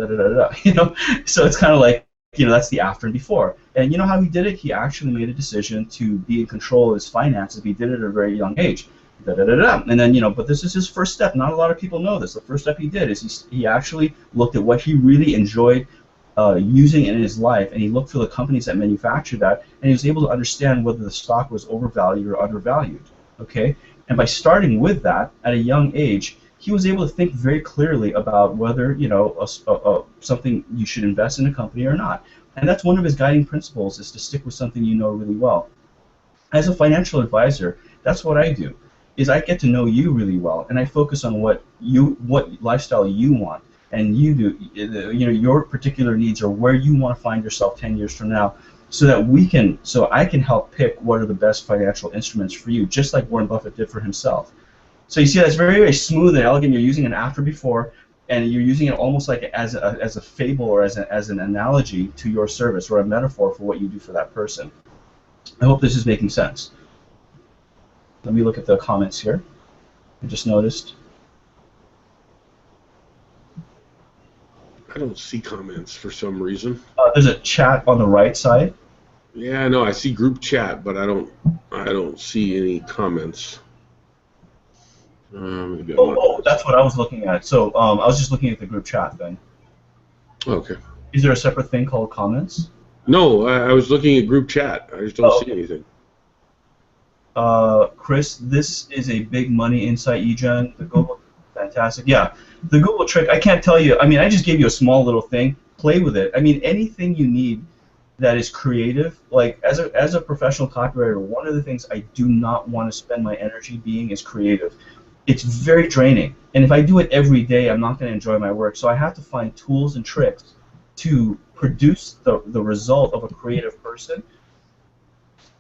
[SPEAKER 2] so it's kind of like, that's the after and before. And you know how he did it? He actually made a decision to be in control of his finances. He did it at a very young age. And then, but this is his first step. Not a lot of people know this. The first step he did is he actually looked at what he really enjoyed using in his life, and he looked for the companies that manufactured that, and he was able to understand whether the stock was overvalued or undervalued. Okay? And by starting with that at a young age, he was able to think very clearly about whether, something you should invest in a company or not. And that's one of his guiding principles, is to stick with something you know really well. As a financial advisor, that's what I do, is I get to know you really well, and I focus on what lifestyle you want, and you do, your particular needs, or where you want to find yourself 10 years from now, so I can help pick what are the best financial instruments for you, just like Warren Buffett did for himself. So you see, that's very, very smooth and elegant. You're using an after before, and you're using it almost like as a fable, or as an analogy to your service, or a metaphor for what you do for that person. I hope this is making sense. Let me look at the comments here. I just noticed.
[SPEAKER 1] I don't see comments for some reason.
[SPEAKER 2] There's a chat on the right side.
[SPEAKER 1] Yeah, no, I see group chat, but I don't see any comments.
[SPEAKER 2] That's what I was looking at. So I was just looking at the group chat then.
[SPEAKER 1] Okay.
[SPEAKER 2] Is there a separate thing called comments?
[SPEAKER 1] No, I was looking at group chat. I just don't see anything.
[SPEAKER 2] Chris, this is a big money insight, Yegyan. The Google, fantastic. Yeah, the Google trick, I can't tell you. I mean, I just gave you a small little thing. Play with it. I mean, anything you need that is creative, like as a professional copywriter, one of the things I do not want to spend my energy being is creative. It's very draining, and if I do it every day, I'm not going to enjoy my work. So I have to find tools and tricks to produce the result of a creative person.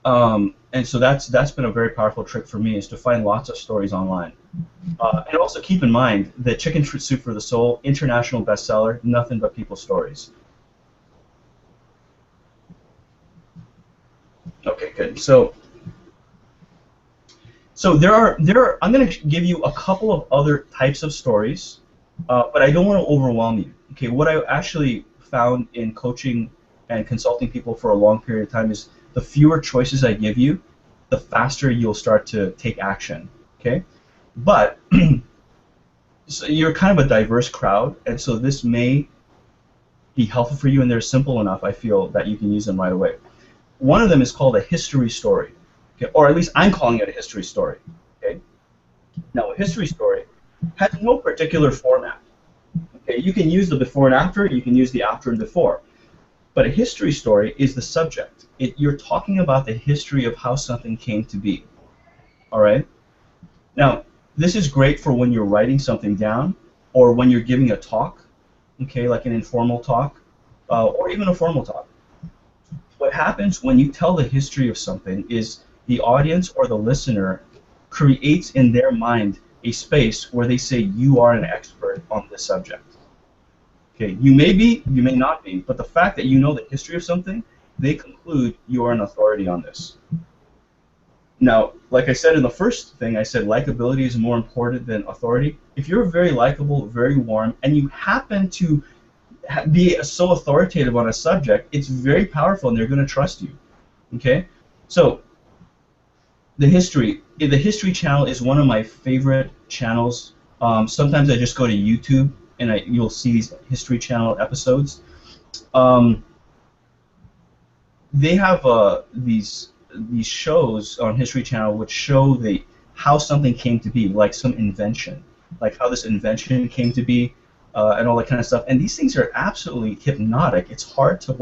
[SPEAKER 2] And so that's been a very powerful trick for me, is to find lots of stories online. And also keep in mind that Chicken Soup for the Soul, international bestseller, nothing but people's stories. Okay, good. So there are. I'm going to give you a couple of other types of stories, but I don't want to overwhelm you. Okay, what I actually found in coaching and consulting people for a long period of time is the fewer choices I give you, the faster you'll start to take action. Okay, but so you're kind of a diverse crowd, and so this may be helpful for you, and they're simple enough, I feel, that you can use them right away. One of them is called a history story. Okay, or at least I'm calling it a history story. Okay? Now, a history story has no particular format. Okay? You can use the before and after, you can use the after and before. But a history story is the subject. You're talking about the history of how something came to be. All right? Now, this is great for when you're writing something down, or when you're giving a talk, okay, like an informal talk, or even a formal talk. What happens when you tell the history of something is the audience or the listener creates in their mind a space where they say, you are an expert on this subject. Okay, you may be, you may not be, but the fact that you know the history of something, they conclude you are an authority on this. Now, like I said in the first thing, I said likability is more important than authority. If you're very likable, very warm, and you happen to be so authoritative on a subject, it's very powerful, and they're going to trust you. Okay, so the History channel is one of my favorite channels. Sometimes I just go to YouTube and you'll see these History Channel episodes. They have these shows on History Channel which show how something came to be, like some invention, like how this invention came to be, and all that kind of stuff. And these things are absolutely hypnotic. It's hard to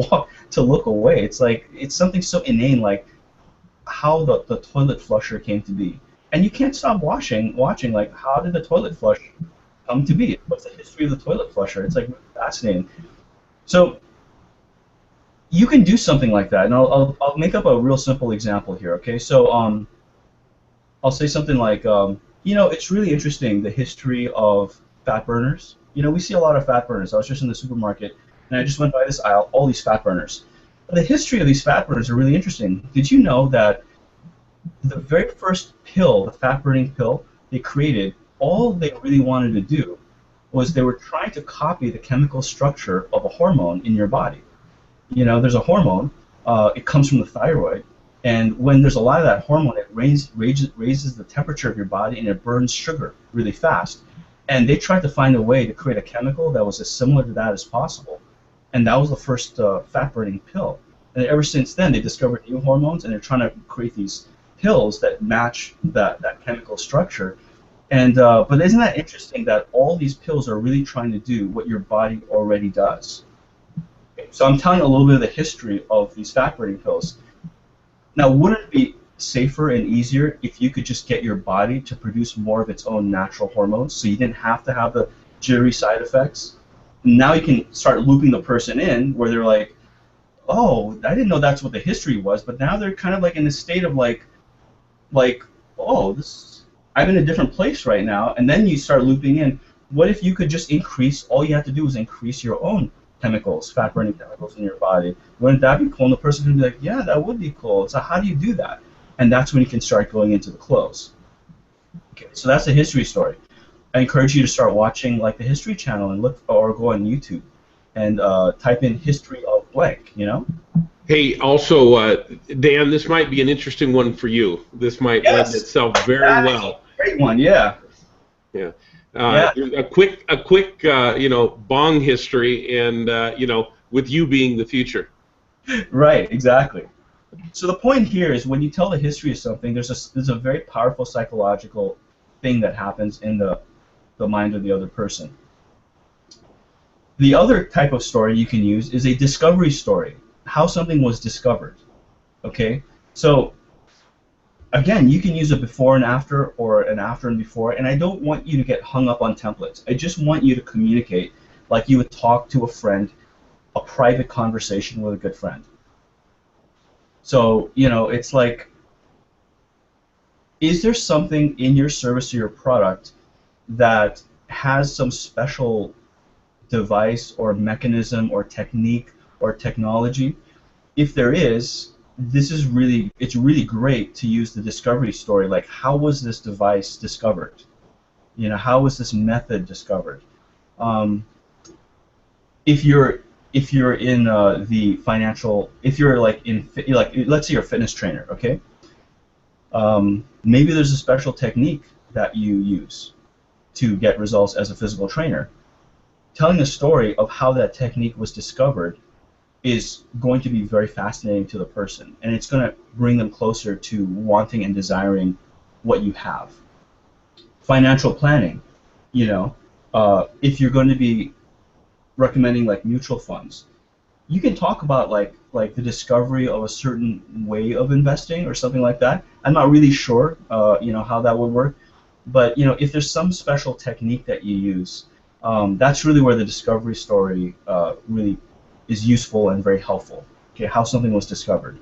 [SPEAKER 2] look away. It's like it's something so inane, like how the toilet flusher came to be, and you can't stop watching like, how did the toilet flush come to be? What's the history of the toilet flusher? It's like fascinating. So you can do something like that, and I'll make up a real simple example here. Okay, so I'll say something like, it's really interesting, the history of fat burners. You know, we see a lot of fat burners. I was just in the supermarket, and I just went by this aisle, all these fat burners. But the history of these fat burners are really interesting. Did you know that the very first pill, the fat-burning pill they created, all they really wanted to do was they were trying to copy the chemical structure of a hormone in your body. You know, there's a hormone, it comes from the thyroid, and when there's a lot of that hormone, it raises the temperature of your body and it burns sugar really fast. And they tried to find a way to create a chemical that was as similar to that as possible. And that was the first fat-burning pill. And ever since then, they discovered new hormones, and they're trying to create these pills that match that chemical structure. And but isn't that interesting that all these pills are really trying to do what your body already does? Okay, so I'm telling you a little bit of the history of these fat-burning pills. Now, wouldn't it be safer and easier if you could just get your body to produce more of its own natural hormones, so you didn't have to have the jittery side effects? Now you can start looping the person in where they're like, oh, I didn't know that's what the history was, but now they're kind of like in a state of like, oh, I'm in a different place right now, and then you start looping in. What if you could just increase, all you have to do is increase your own chemicals, fat-burning chemicals in your body? Wouldn't that be cool? And the person can be like, yeah, that would be cool. So how do you do that? And that's when you can start going into the close. Okay, so that's the history story. I encourage you to start watching like the History Channel and look, or go on YouTube and type in history of blank, you know?
[SPEAKER 1] Hey, also, Dan, this might be an interesting one for you. This might lend itself very well.
[SPEAKER 2] Great one, yeah.
[SPEAKER 1] Yeah. A quick, you know, bong history, and you know, with you being the future.
[SPEAKER 2] Right, exactly. So the point here is when you tell the history of something, there's a very powerful psychological thing that happens in the mind of the other person. The other type of story you can use is a discovery story, how something was discovered. Okay? So again, you can use a before and after or an after and before, and I don't want you to get hung up on templates. I just want you to communicate like you would talk to a friend, a private conversation with a good friend. So, you know, it's like, is there something in your service or your product that has some special device or mechanism or technique or technology? If there is, it's really great to use the discovery story. Like, how was this device discovered? You know, how was this method discovered? If you're in the financial, if you're like let's say you're a fitness trainer, okay? Maybe there's a special technique that you use to get results as a physical trainer. Telling a story of how that technique was discovered is going to be very fascinating to the person, and it's going to bring them closer to wanting and desiring what you have. Financial planning, you know, if you're going to be recommending like mutual funds, you can talk about like the discovery of a certain way of investing or something like that. I'm not really sure, you know, how that would work, but you know, if there's some special technique that you use, that's really where the discovery story really is useful and very helpful. Okay, how something was discovered.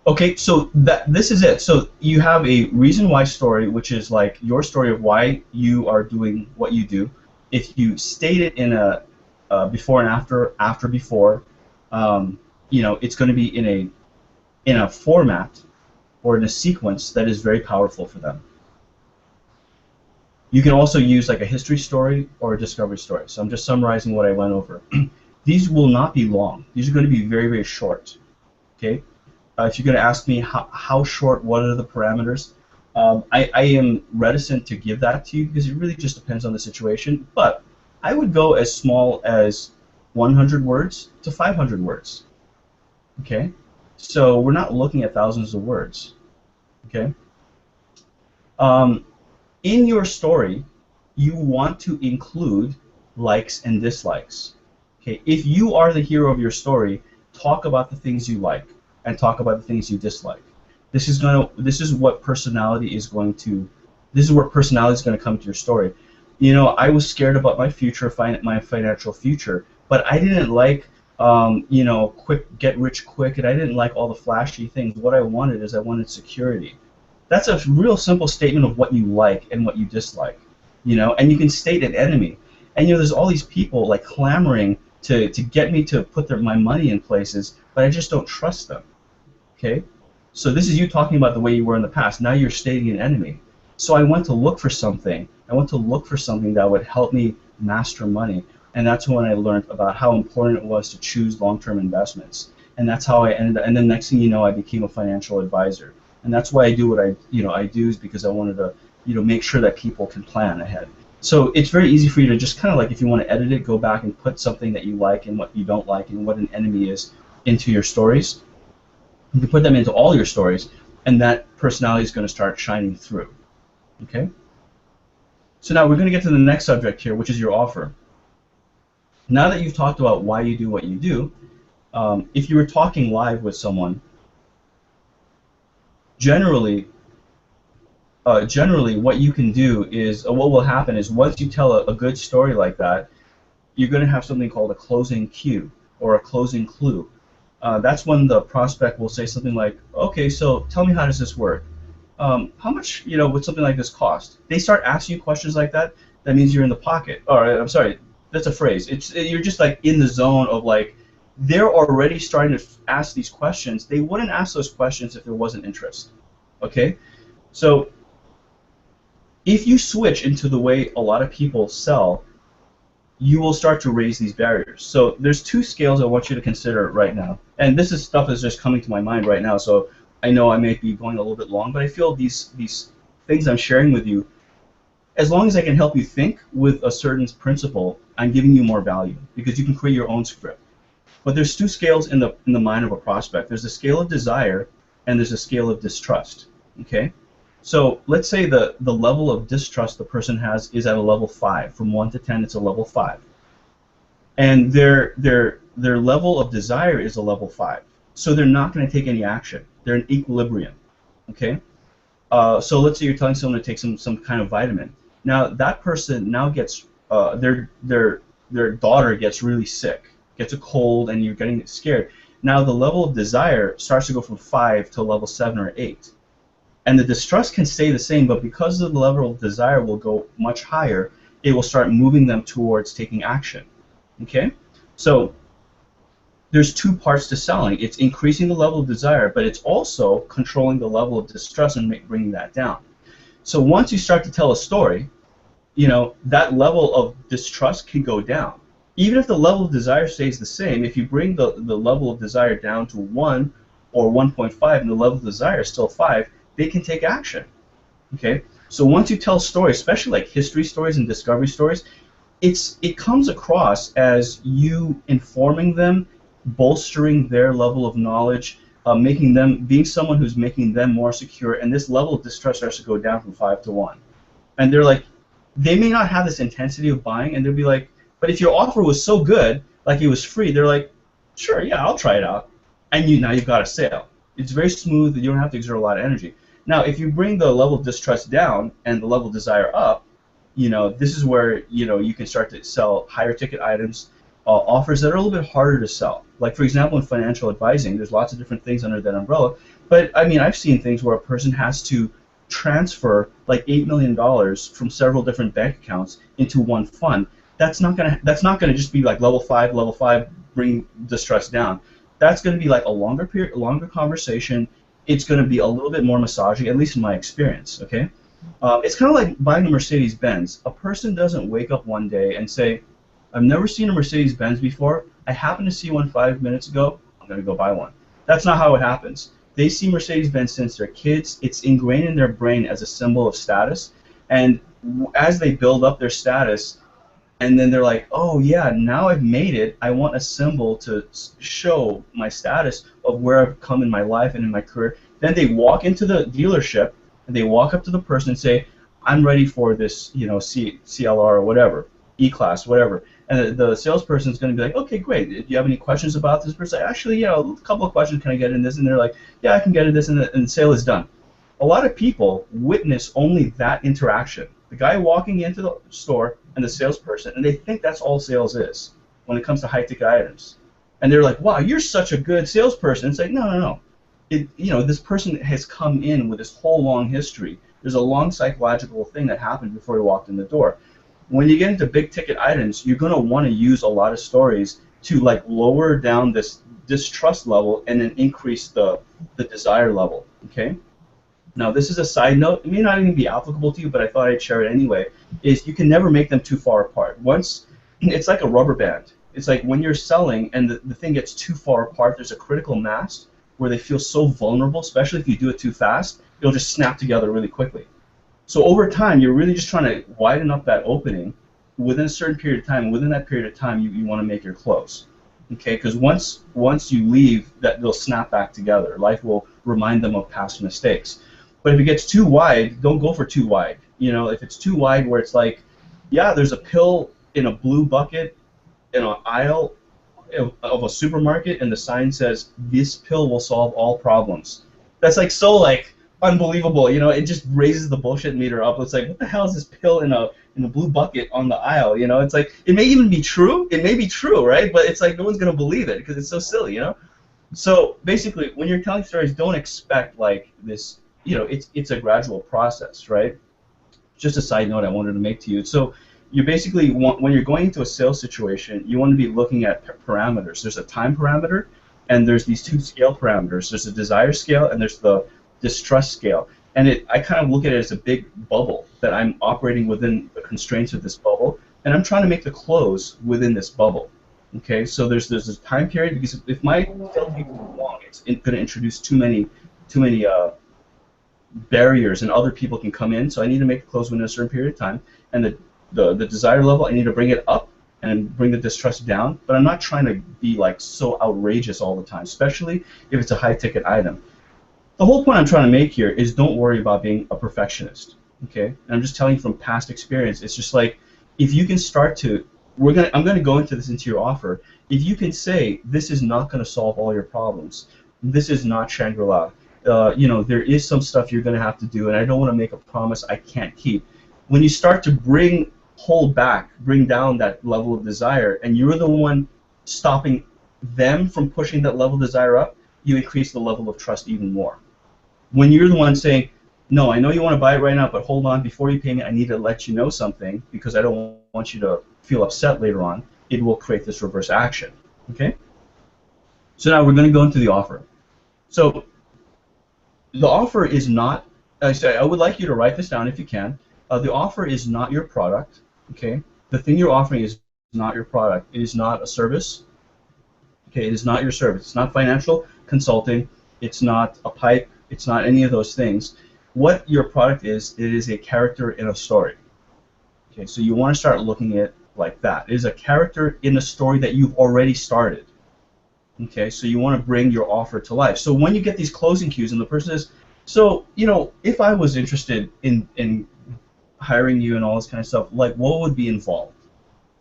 [SPEAKER 2] Okay, so this is it. So you have a reason why story, which is like your story of why you are doing what you do. If you state it in a before and after before, you know, it's going to be in a format or in a sequence that is very powerful for them. You can also use like a history story or a discovery story. So I'm just summarizing what I went over. These will not be long. These are going to be very, very short. Okay. If you're going to ask me how short, what are the parameters, I am reticent to give that to you because it really just depends on the situation. But I would go as small as 100 words to 500 words. Okay. So we're not looking at thousands of words. Okay. In your story, you want to include likes and dislikes. Okay, if you are the hero of your story, talk about the things you like and talk about the things you dislike. This is what personality is going to. This is where personality is going to come to your story. You know, I was scared about my future, my financial future, but I didn't like, you know, get rich quick, and I didn't like all the flashy things. What I wanted is I wanted security. That's a real simple statement of what you like and what you dislike. and you can state an enemy. And there's all these people like clamoring to get me to put my money in places, but I just don't trust them. Okay? So this is you talking about the way you were in the past. Now you're stating an enemy. So I went to look for something. I went to look for something that would help me master money. And that's when I learned about how important it was to choose long-term investments. And that's how I ended up, and then next thing you know, I became a financial advisor. And that's why I do what I do, is because I wanted to, make sure that people can plan ahead. So it's very easy for you to just kind of like, if you want to edit it, go back and put something that you like and what you don't like and what an enemy is into your stories. You can put them into all your stories, and that personality is going to start shining through. Okay? So now we're going to get to the next subject here, which is your offer. Now that you've talked about why you do what you do, if you were talking live with someone, generally what you can do is, what will happen is, once you tell a good story like that, you're going to have something called a closing cue or a closing clue. That's when the prospect will say something like, okay, so tell me, how does this work? How much, would something like this cost? They start asking you questions like that. That means you're in the pocket. Or I'm sorry, that's a phrase. You're just like in the zone of like, they're already starting to ask these questions. They wouldn't ask those questions if there wasn't interest. Okay, so if you switch into the way a lot of people sell, you will start to raise these barriers. So there's two scales I want you to consider right now. And this is stuff that's just coming to my mind right now, so I know I may be going a little bit long, but I feel these things I'm sharing with you, as long as I can help you think with a certain principle, I'm giving you more value, because you can create your own script. But there's two scales in the mind of a prospect. There's a scale of desire, and there's a scale of distrust. Okay? So let's say the level of distrust the person has is at a level 5. From 1 to 10, it's a level 5. And their level of desire is a level 5. So they're not going to take any action. They're in equilibrium. Okay? So let's say you're telling someone to take some kind of vitamin. Now that person now gets their daughter gets really sick, gets a cold, and you're getting scared. Now the level of desire starts to go from 5 to level 7 or 8. And the distrust can stay the same, but because the level of desire will go much higher, it will start moving them towards taking action. Okay? So there's two parts to selling. It's increasing the level of desire, but it's also controlling the level of distrust and bringing that down. So once you start to tell a story, that level of distrust can go down. Even if the level of desire stays the same, if you bring the level of desire down to 1 or 1.5 and the level of desire is still 5, they can take action. Okay? So once you tell stories, especially like history stories and discovery stories, it comes across as you informing them, bolstering their level of knowledge, being someone who's making them more secure, and this level of distrust starts to go down from 5 to 1. And they're like, they may not have this intensity of buying, and they'll be like, but if your offer was so good, like it was free, they're like, sure, yeah, I'll try it out. And now you've got a sale. It's very smooth. You don't have to exert a lot of energy. Now, if you bring the level of distrust down and the level of desire up, this is where you can start to sell higher ticket items, offers that are a little bit harder to sell. Like, for example, in financial advising, there's lots of different things under that umbrella. But I mean, I've seen things where a person has to transfer like $8 million from several different bank accounts into one fund. That's not gonna just be like level 5, bring distrust down. That's going to be like a longer period, a longer conversation. It's going to be a little bit more massaging, at least in my experience. Okay, it's kind of like buying a Mercedes-Benz. A person doesn't wake up one day and say, "I've never seen a Mercedes-Benz before. I happened to see one 5 minutes ago. I'm going to go buy one." That's not how it happens. They see Mercedes-Benz since they're kids. It's ingrained in their brain as a symbol of status, and as they build up their status, and then they're like, oh yeah, now I've made it. I want a symbol to show my status of where I've come in my life and in my career. Then they walk into the dealership and they walk up to the person and say, I'm ready for this, CLR or whatever, E-Class, whatever. And the salesperson is going to be like, okay, great. Do you have any questions about this person? Actually, a couple of questions. Can I get in this? And they're like, yeah, I can get in this, and the sale is done. A lot of people witness only that interaction. The guy walking into the store and the salesperson, and they think that's all sales is when it comes to high-ticket items. And they're like, wow, you're such a good salesperson. It's like, no. This person has come in with this whole long history, There's a long psychological thing that happened before you walked in the door. When you get into big ticket items, you're going to want to use a lot of stories to like lower down this distrust level and then increase the desire level. Okay. Now this is a side note. It may not even be applicable to you, but I thought I'd share it anyway. Is you can never make them too far apart. Once it's like a rubber band. It's like when you're selling and the thing gets too far apart, there's a critical mass where they feel so vulnerable, especially if you do it too fast, it'll just snap together really quickly. So over time, you're really just trying to widen up that opening within a certain period of time. And within that period of time, you want to make your close. Okay, because once you leave, that they'll snap back together. Life will remind them of past mistakes. But if it gets too wide, don't go for too wide. You know, if it's too wide where it's like, yeah, there's a pill in a blue bucket in an aisle of a supermarket, and the sign says, this pill will solve all problems. That's like so like unbelievable, you know, it just raises the bullshit meter up. It's like, what the hell is this pill in a blue bucket on the aisle, you know? It's like, it may even be true, right? But it's like no one's going to believe it because it's so silly, you know? So basically, when you're telling stories, don't expect like this, you know, it's a gradual process, right? Just a side note I wanted to make to you. So you basically want, when you're going into a sales situation, you want to be looking at parameters. There's a time parameter, and there's these two scale parameters. There's a desire scale, and there's the distrust scale. And I kind of look at it as a big bubble that I'm operating within the constraints of this bubble, and I'm trying to make the close within this bubble. Okay, so there's this time period, because if my sales people are long, it's going to introduce too many barriers, and other people can come in. So I need to make the close within a certain period of time, and the desire level, I need to bring it up and bring the distrust down. But I'm not trying to be like so outrageous all the time, especially if it's a high-ticket item. The whole point I'm trying to make here is don't worry about being a perfectionist. Okay, and I'm just telling you from past experience. It's just like if you can start to, I'm going to go into this into your offer. If you can say this is not going to solve all your problems, this is not Shangri-La. You know, there is some stuff you're going to have to do, and I don't want to make a promise I can't keep. When you start to hold back, bring down that level of desire, and you're the one stopping them from pushing that level of desire up, you increase the level of trust even more. When you're the one saying, no, I know you want to buy it right now, but hold on, before you pay me, I need to let you know something because I don't want you to feel upset later on, it will create this reverse action. Okay? So now we're going to go into the offer. So the offer is not, I would like you to write this down if you can. The offer is not your product. Okay? The thing you're offering is not your product. It is not a service. Okay? It is not your service. It's not financial consulting. It's not a pipe. It's not any of those things. What your product is, it is a character in a story. Okay, so you want to start looking at it like that. It is a character in a story that you've already started. Okay, so you want to bring your offer to life. So when you get these closing cues and the person says, so, you know, if I was interested in hiring you and all this kind of stuff, like what would be involved?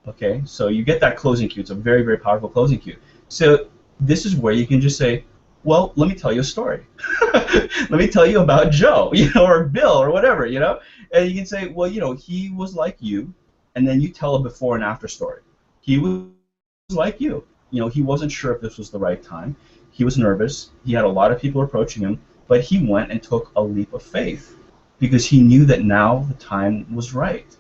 [SPEAKER 2] Okay, so you get that closing cue. It's a very, very powerful closing cue. So this is where you can just say, well, let me tell you a story. Let me tell you about Joe, you know, or Bill, or whatever, you know. And you can say, well, you know, he was like you, and then you tell a before and after story. He was like you. You know, he wasn't sure if this was the right time. He was nervous. He had a lot of people approaching him, but he went and took a leap of faith because he knew that now the time was right.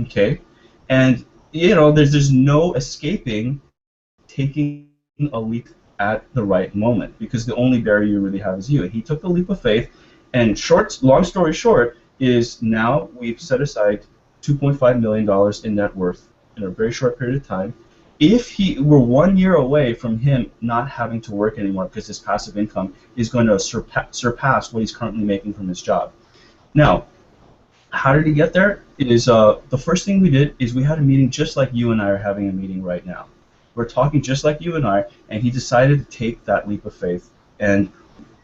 [SPEAKER 2] Okay, and you know, there's no escaping taking a leap at the right moment, because the only barrier you really have is you. And he took the leap of faith, and long story short is now we've set aside $2.5 million in net worth in a very short period of time. If we're 1 year away from him not having to work anymore because his passive income is going to surpass what he's currently making from his job. Now, how did he get there? The first thing we did is we had a meeting just like you and I are having a meeting right now. We're talking just like you and I, and he decided to take that leap of faith. And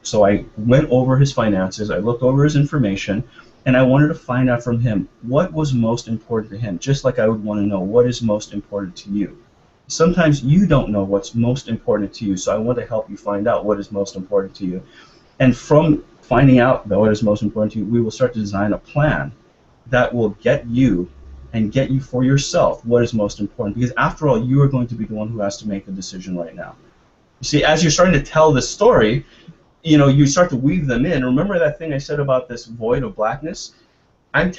[SPEAKER 2] so I went over his finances, I looked over his information, and I wanted to find out from him what was most important to him, just like I would want to know what is most important to you. Sometimes you don't know what's most important to you, so I want to help you find out what is most important to you. And from finding out what is most important to you, we will start to design a plan that will get you and get you for yourself what is most important. Because after all, you are going to be the one who has to make the decision right now. You see, as you're starting to tell this story, you start to weave them in. Remember that thing I said about this void of blackness? I'm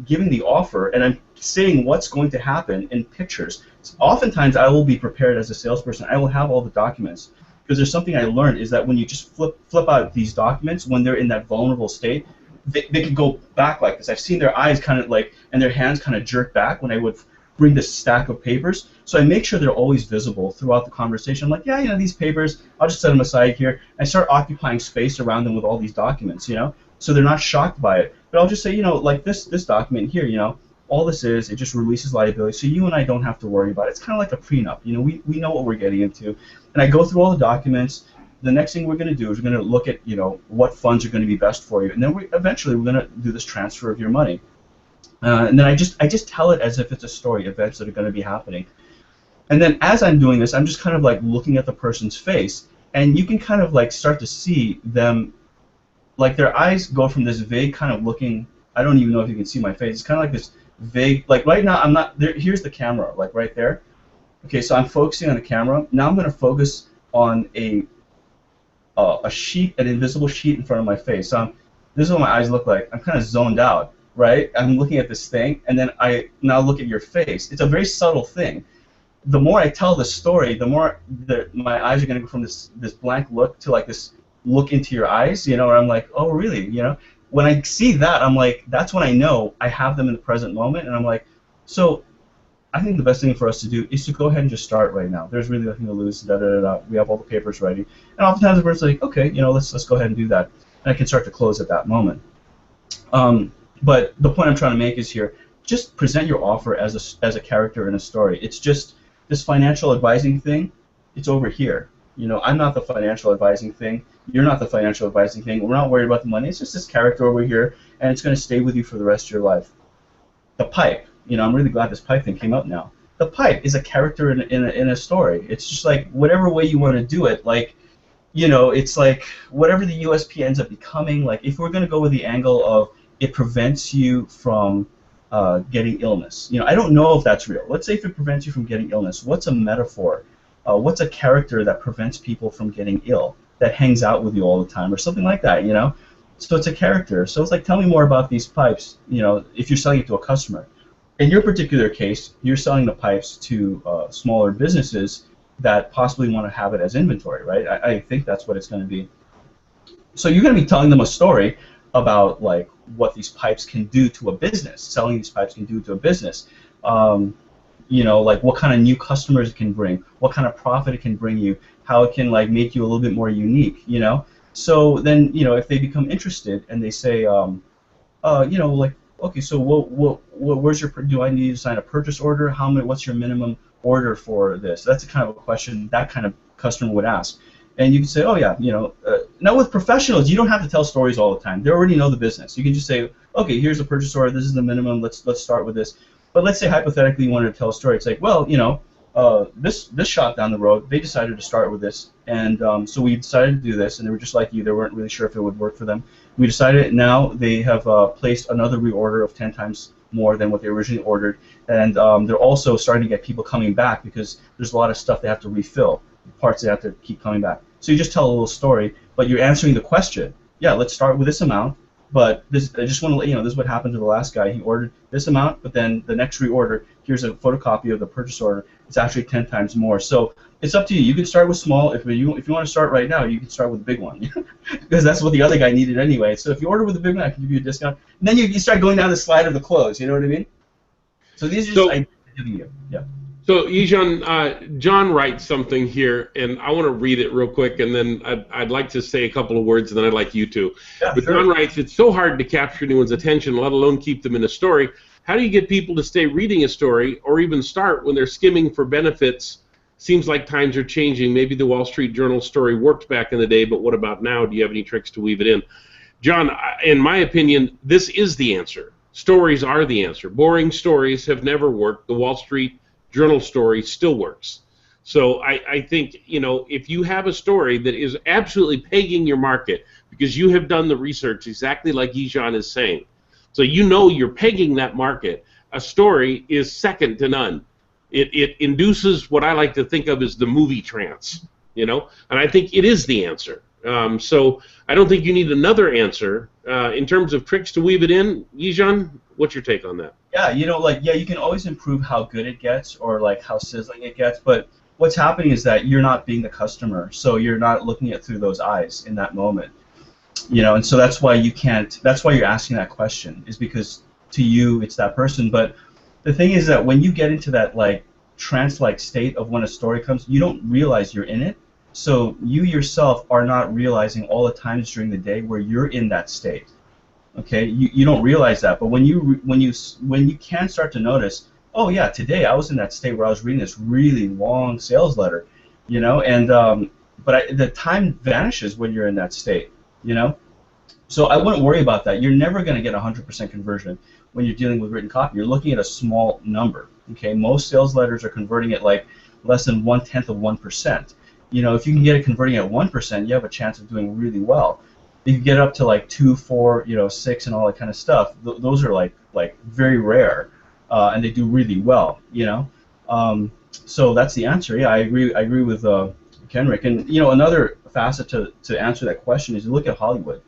[SPEAKER 2] giving the offer, and I'm saying what's going to happen in pictures. So oftentimes, I will be prepared as a salesperson. I will have all the documents, because there's something I learned is that when you just flip out these documents when they're in that vulnerable state, they can go back like this. I've seen their eyes kind of like, and their hands kind of jerk back when I would bring this stack of papers. So I make sure they're always visible throughout the conversation. I'm like, yeah, these papers, I'll just set them aside here. I start occupying space around them with all these documents, so they're not shocked by it. But I'll just say, like this document here, all this is, it just releases liability, so you and I don't have to worry about it. It's kind of like a prenup. We know what we're getting into. And I go through all the documents. The next thing we're going to do is we're going to look at, what funds are going to be best for you. And then eventually we're going to do this transfer of your money. And then I just tell it as if it's a story, events that are going to be happening. And then as I'm doing this, I'm just kind of like looking at the person's face, and you can kind of like start to see them, like their eyes go from this vague kind of looking, I don't even know if you can see my face, it's kind of like this vague, like right now I'm not, there. Here's the camera, like right there. Okay, so I'm focusing on the camera. Now I'm going to focus on a sheet, an invisible sheet in front of my face. So this is what my eyes look like. I'm kind of zoned out, right? I'm looking at this thing, and then I now look at your face. It's a very subtle thing. The more I tell the story, the more my eyes are going to go from this blank look to like this look into your eyes, where I'm like, oh, really, When I see that, I'm like, that's when I know I have them in the present moment, and I'm like, so I think the best thing for us to do is to go ahead and just start right now. There's really nothing to lose. We have all the papers ready, and oftentimes the person's like, okay, let's go ahead and do that, and I can start to close at that moment. But the point I'm trying to make is here, just present your offer as a character in a story. It's just this financial advising thing. It's over here. I'm not the financial advising thing. You're not the financial advising thing. We're not worried about the money. It's just this character over here, and it's going to stay with you for the rest of your life. The pipe. I'm really glad this pipe thing came out now. The pipe is a character in a story. It's just like whatever way you want to do it. Like, it's like whatever the USP ends up becoming. Like if we're going to go with the angle of it prevents you from getting illness. I don't know if that's real. Let's say if it prevents you from getting illness, what's a metaphor? What's a character that prevents people from getting ill, that hangs out with you all the time, or something like that, So it's a character. So it's like, tell me more about these pipes, if you're selling it to a customer. In your particular case, you're selling the pipes to smaller businesses that possibly want to have it as inventory, right? I think that's what it's going to be. So you're going to be telling them a story about like what these pipes can do to a business, selling these pipes can do to a business. Like what kind of new customers it can bring, what kind of profit it can bring you, how it can like make you a little bit more unique, So then, if they become interested and they say, like, okay, so where's do I need to sign a purchase order? What's your minimum order for this? That's the kind of a question that kind of customer would ask. And you can say, oh yeah, now with professionals, you don't have to tell stories all the time. They already know the business. You can just say, okay, here's a purchase order. This is the minimum. Let's start with this. But let's say hypothetically you wanted to tell a story. It's like, well, this shop down the road, they decided to start with this, and so we decided to do this, and they were just like you. They weren't really sure if it would work for them. We decided now they have placed another reorder of 10 times more than what they originally ordered, and they're also starting to get people coming back because there's a lot of stuff they have to refill, parts they have to keep coming back. So you just tell a little story, but you're answering the question. Yeah, let's start with this amount. But I just want to let you know, this is what happened to the last guy. He ordered this amount, but then the next reorder, here's a photocopy of the purchase order. It's actually 10 times more. So it's up to you. You can start with small. If you want to start right now, you can start with the big one because that's what the other guy needed anyway. So if you order with the big one, I can give you a discount. And then you start going down the slide of the close. You know what I mean? So these are just ideas I'm giving you. Yeah.
[SPEAKER 1] So, Yegyan, John writes something here, and I want to read it real quick, and then I'd like to say a couple of words, and then I'd like you to.
[SPEAKER 2] Yeah,
[SPEAKER 1] but
[SPEAKER 2] sure.
[SPEAKER 1] John writes, it's so hard to capture anyone's attention, let alone keep them in a story. How do you get people to stay reading a story, or even start when they're skimming for benefits? Seems like times are changing. Maybe the Wall Street Journal story worked back in the day, but what about now? Do you have any tricks to weave it in? John, in my opinion, this is the answer. Stories are the answer. Boring stories have never worked. The Wall Street Journal story still works. So I think, if you have a story that is absolutely pegging your market because you have done the research exactly like Yegyan is saying, so you're pegging that market, a story is second to none. It induces what I like to think of as the movie trance, and I think it is the answer. So I don't think you need another answer. In terms of tricks to weave it in, Yegyan, what's your take on that?
[SPEAKER 2] Yeah, yeah, you can always improve how good it gets or like how sizzling it gets, but what's happening is that you're not being the customer, so you're not looking at through those eyes in that moment. And so that's why you can't. That's why you're asking that question, is because to you it's that person. But the thing is that when you get into that like trance-like state of when a story comes, you don't realize you're in it. So you yourself are not realizing all the times during the day where you're in that state. Okay, you don't realize that, but when you can start to notice, oh yeah, today I was in that state where I was reading this really long sales letter, and the time vanishes when you're in that state, So I wouldn't worry about that. You're never going to get 100% conversion when you're dealing with written copy. You're looking at a small number. Okay, most sales letters are converting at like less than 1/10 of 1%. If you can get it converting at 1%, you have a chance of doing really well. You can get up to like 2, 4, 6, and all that kind of stuff. Those are like very rare, and they do really well. So that's the answer. Yeah, I agree with Kenrick. And another facet to answer that question is you look at Hollywood.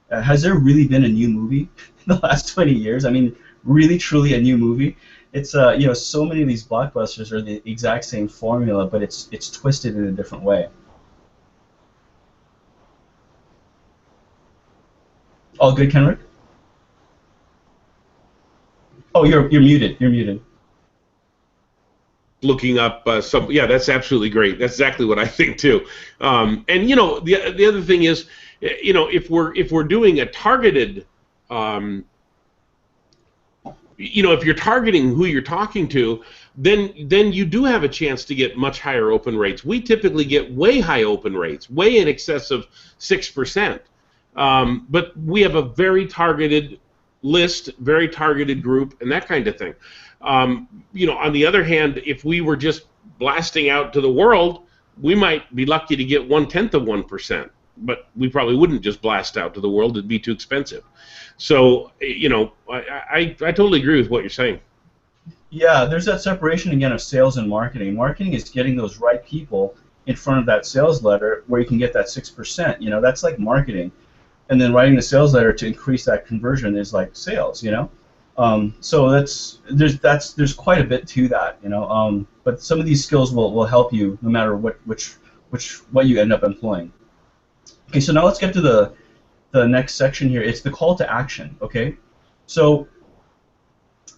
[SPEAKER 2] Has there really been a new movie in the last 20 years? I mean, really, truly a new movie? It's so many of these blockbusters are the exact same formula, but it's twisted in a different way. All good, Kenrick? Oh, you're muted. You're muted.
[SPEAKER 1] Looking up some, yeah, that's absolutely great. That's exactly what I think too. And the other thing is, if we're doing a targeted, if you're targeting who you're talking to, then you do have a chance to get much higher open rates. We typically get way high open rates, way in excess of 6%. But we have a very targeted list, very targeted group, and that kind of thing. On the other hand, if we were just blasting out to the world, we might be lucky to get 1/10 of 1%. But we probably wouldn't just blast out to the world; it'd be too expensive. So, I totally agree with what you're saying.
[SPEAKER 2] Yeah, there's that separation again of sales and marketing. Marketing is getting those right people in front of that sales letter where you can get that 6%. That's like marketing. And then writing the sales letter to increase that conversion is like sales, So there's quite a bit to that, But some of these skills will help you no matter what you end up employing. Okay, so now let's get to the next section here. It's the call to action. Okay, so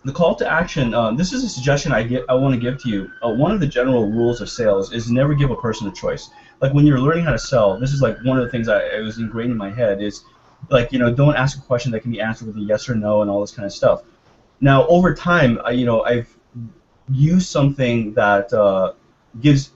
[SPEAKER 2] the call to action. This is a suggestion I want to give to you. One of the general rules of sales is never give a person a choice. Like when you're learning how to sell, this is like one of the things I was ingrained in my head is like, don't ask a question that can be answered with a yes or no and all this kind of stuff. Now, over time, I've used something that gives,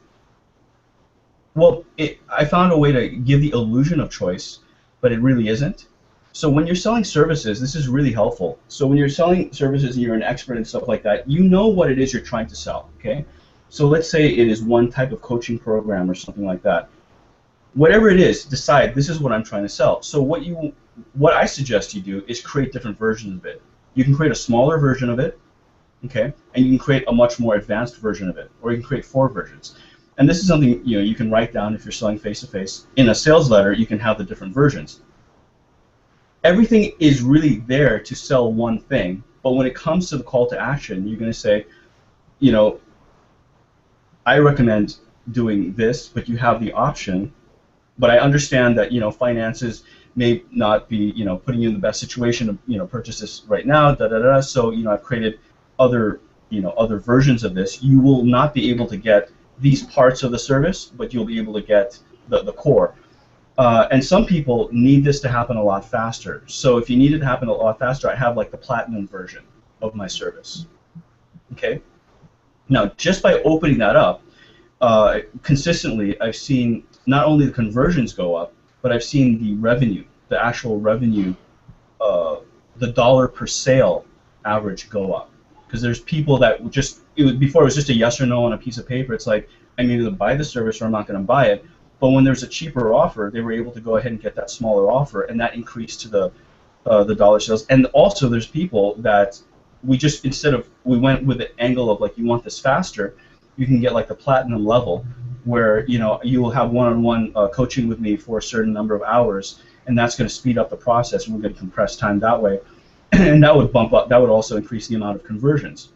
[SPEAKER 2] I found a way to give the illusion of choice, but it really isn't. So when you're selling services, this is really helpful. So when you're selling services and you're an expert and stuff like that, you know what it is you're trying to sell, okay? So let's say it is one type of coaching program or something like that. Whatever it is, decide this is what I'm trying to sell. So what I suggest you do is create different versions of it. You can create a smaller version of it, okay, and you can create a much more advanced version of it, or you can create 4 versions. And this is something you can write down if you're selling face-to-face. In a sales letter, you can have the different versions. Everything is really there to sell one thing, but when it comes to the call to action, you're going to say, I recommend doing this, but you have the option. But I understand that finances may not be putting you in the best situation to purchase this right now. So I've created other other versions of this. You will not be able to get these parts of the service, but you'll be able to get the core. And some people need this to happen a lot faster. So if you need it to happen a lot faster, I have like the platinum version of my service. Okay. Now, just by opening that up, consistently, I've seen not only the conversions go up, but I've seen the revenue, the actual revenue, the dollar per sale average go up. Because there's people that before it was just a yes or no on a piece of paper. It's like, I'm either going to buy the service or I'm not going to buy it. But when there's a cheaper offer, they were able to go ahead and get that smaller offer, and that increased to the dollar sales. And also, there's people that we went with the angle of like, you want this faster, you can get like the platinum level, where you will have one-on-one coaching with me for a certain number of hours, and that's going to speed up the process, and we're going to compress time that way, and that would bump up. That would also increase the amount of conversions.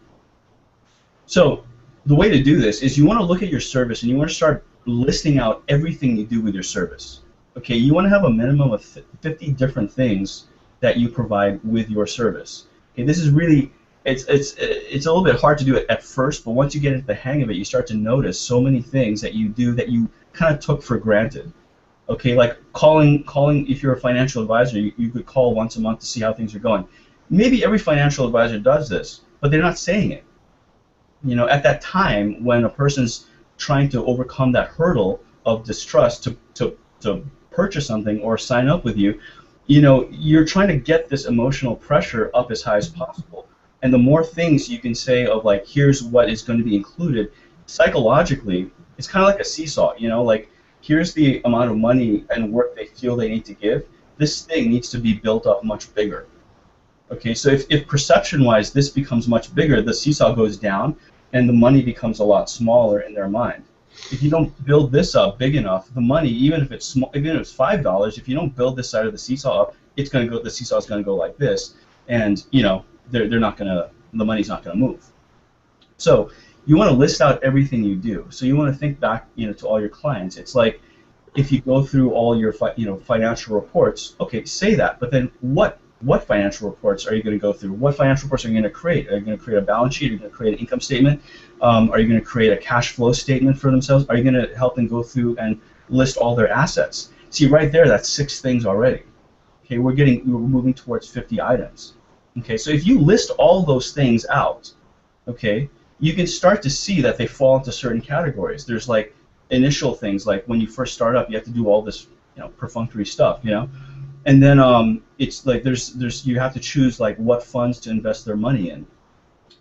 [SPEAKER 2] So the way to do this is you want to look at your service and you want to start listing out everything you do with your service. Okay, you want to have a minimum of 50 different things that you provide with your service. Okay, this is really, it's a little bit hard to do it at first, but once you get into the hang of it, you start to notice so many things that you do that you kind of took for granted. Okay, like calling. If you're a financial advisor, you could call once a month to see how things are going. Maybe every financial advisor does this, but they're not saying it. At that time when a person's trying to overcome that hurdle of distrust to purchase something or sign up with you, you're trying to get this emotional pressure up as high as possible. And the more things you can say of like, here's what is going to be included, psychologically, it's kind of like a seesaw, like, here's the amount of money and work they feel they need to give. This thing needs to be built up much bigger. Okay, so if perception-wise this becomes much bigger, the seesaw goes down and the money becomes a lot smaller in their mind. If you don't build this up big enough, the money, even if it's small, even if it's $5, if you don't build this side of the seesaw up, it's going to go. The seesaw is going to go like this, and they're not going to. The money's not going to move. So you want to list out everything you do. So you want to think back, to all your clients. It's like if you go through all your, financial reports. Okay, say that, but then what financial reports are you going to go through? What financial reports are you going to create? Are you going to create a balance sheet? Are you going to create an income statement? Are you going to create a cash flow statement for themselves? Are you going to help them go through and list all their assets? See, right there, that's 6 things already. Okay, we're moving towards 50 items. Okay, so if you list all those things out, okay, you can start to see that they fall into certain categories. There's like initial things, like when you first start up, you have to do all this, perfunctory stuff, and then it's like you have to choose like what funds to invest their money in.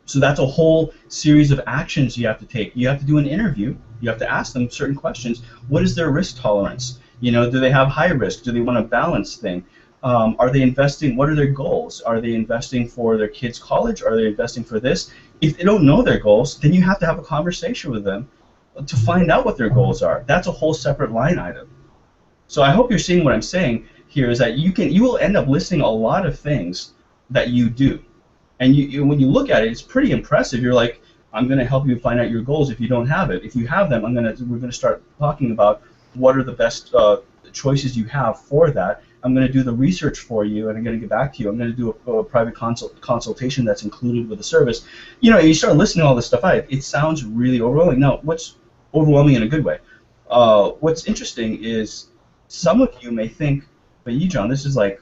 [SPEAKER 2] So that's a whole series of actions you have to take. You have to do an interview. You have to ask them certain questions. What is their risk tolerance? Do they have high risk? Do they want a balanced thing? Are they investing? What are their goals? Are they investing for their kids' college? Are they investing for this? If they don't know their goals, then you have to have a conversation with them to find out what their goals are. That's a whole separate line item. So I hope you're seeing what I'm saying here is that you will end up listing a lot of things that you do, and when you look at it, it's pretty impressive. You're like, I'm going to help you find out your goals if you don't have it. If you have them, we're going to start talking about what are the best choices you have for that. I'm going to do the research for you, and I'm going to get back to you. I'm going to do a private consultation that's included with the service. You start listening to all this stuff out. It sounds really overwhelming. Now, what's overwhelming in a good way? What's interesting is some of you may think, but Yegyan, this is like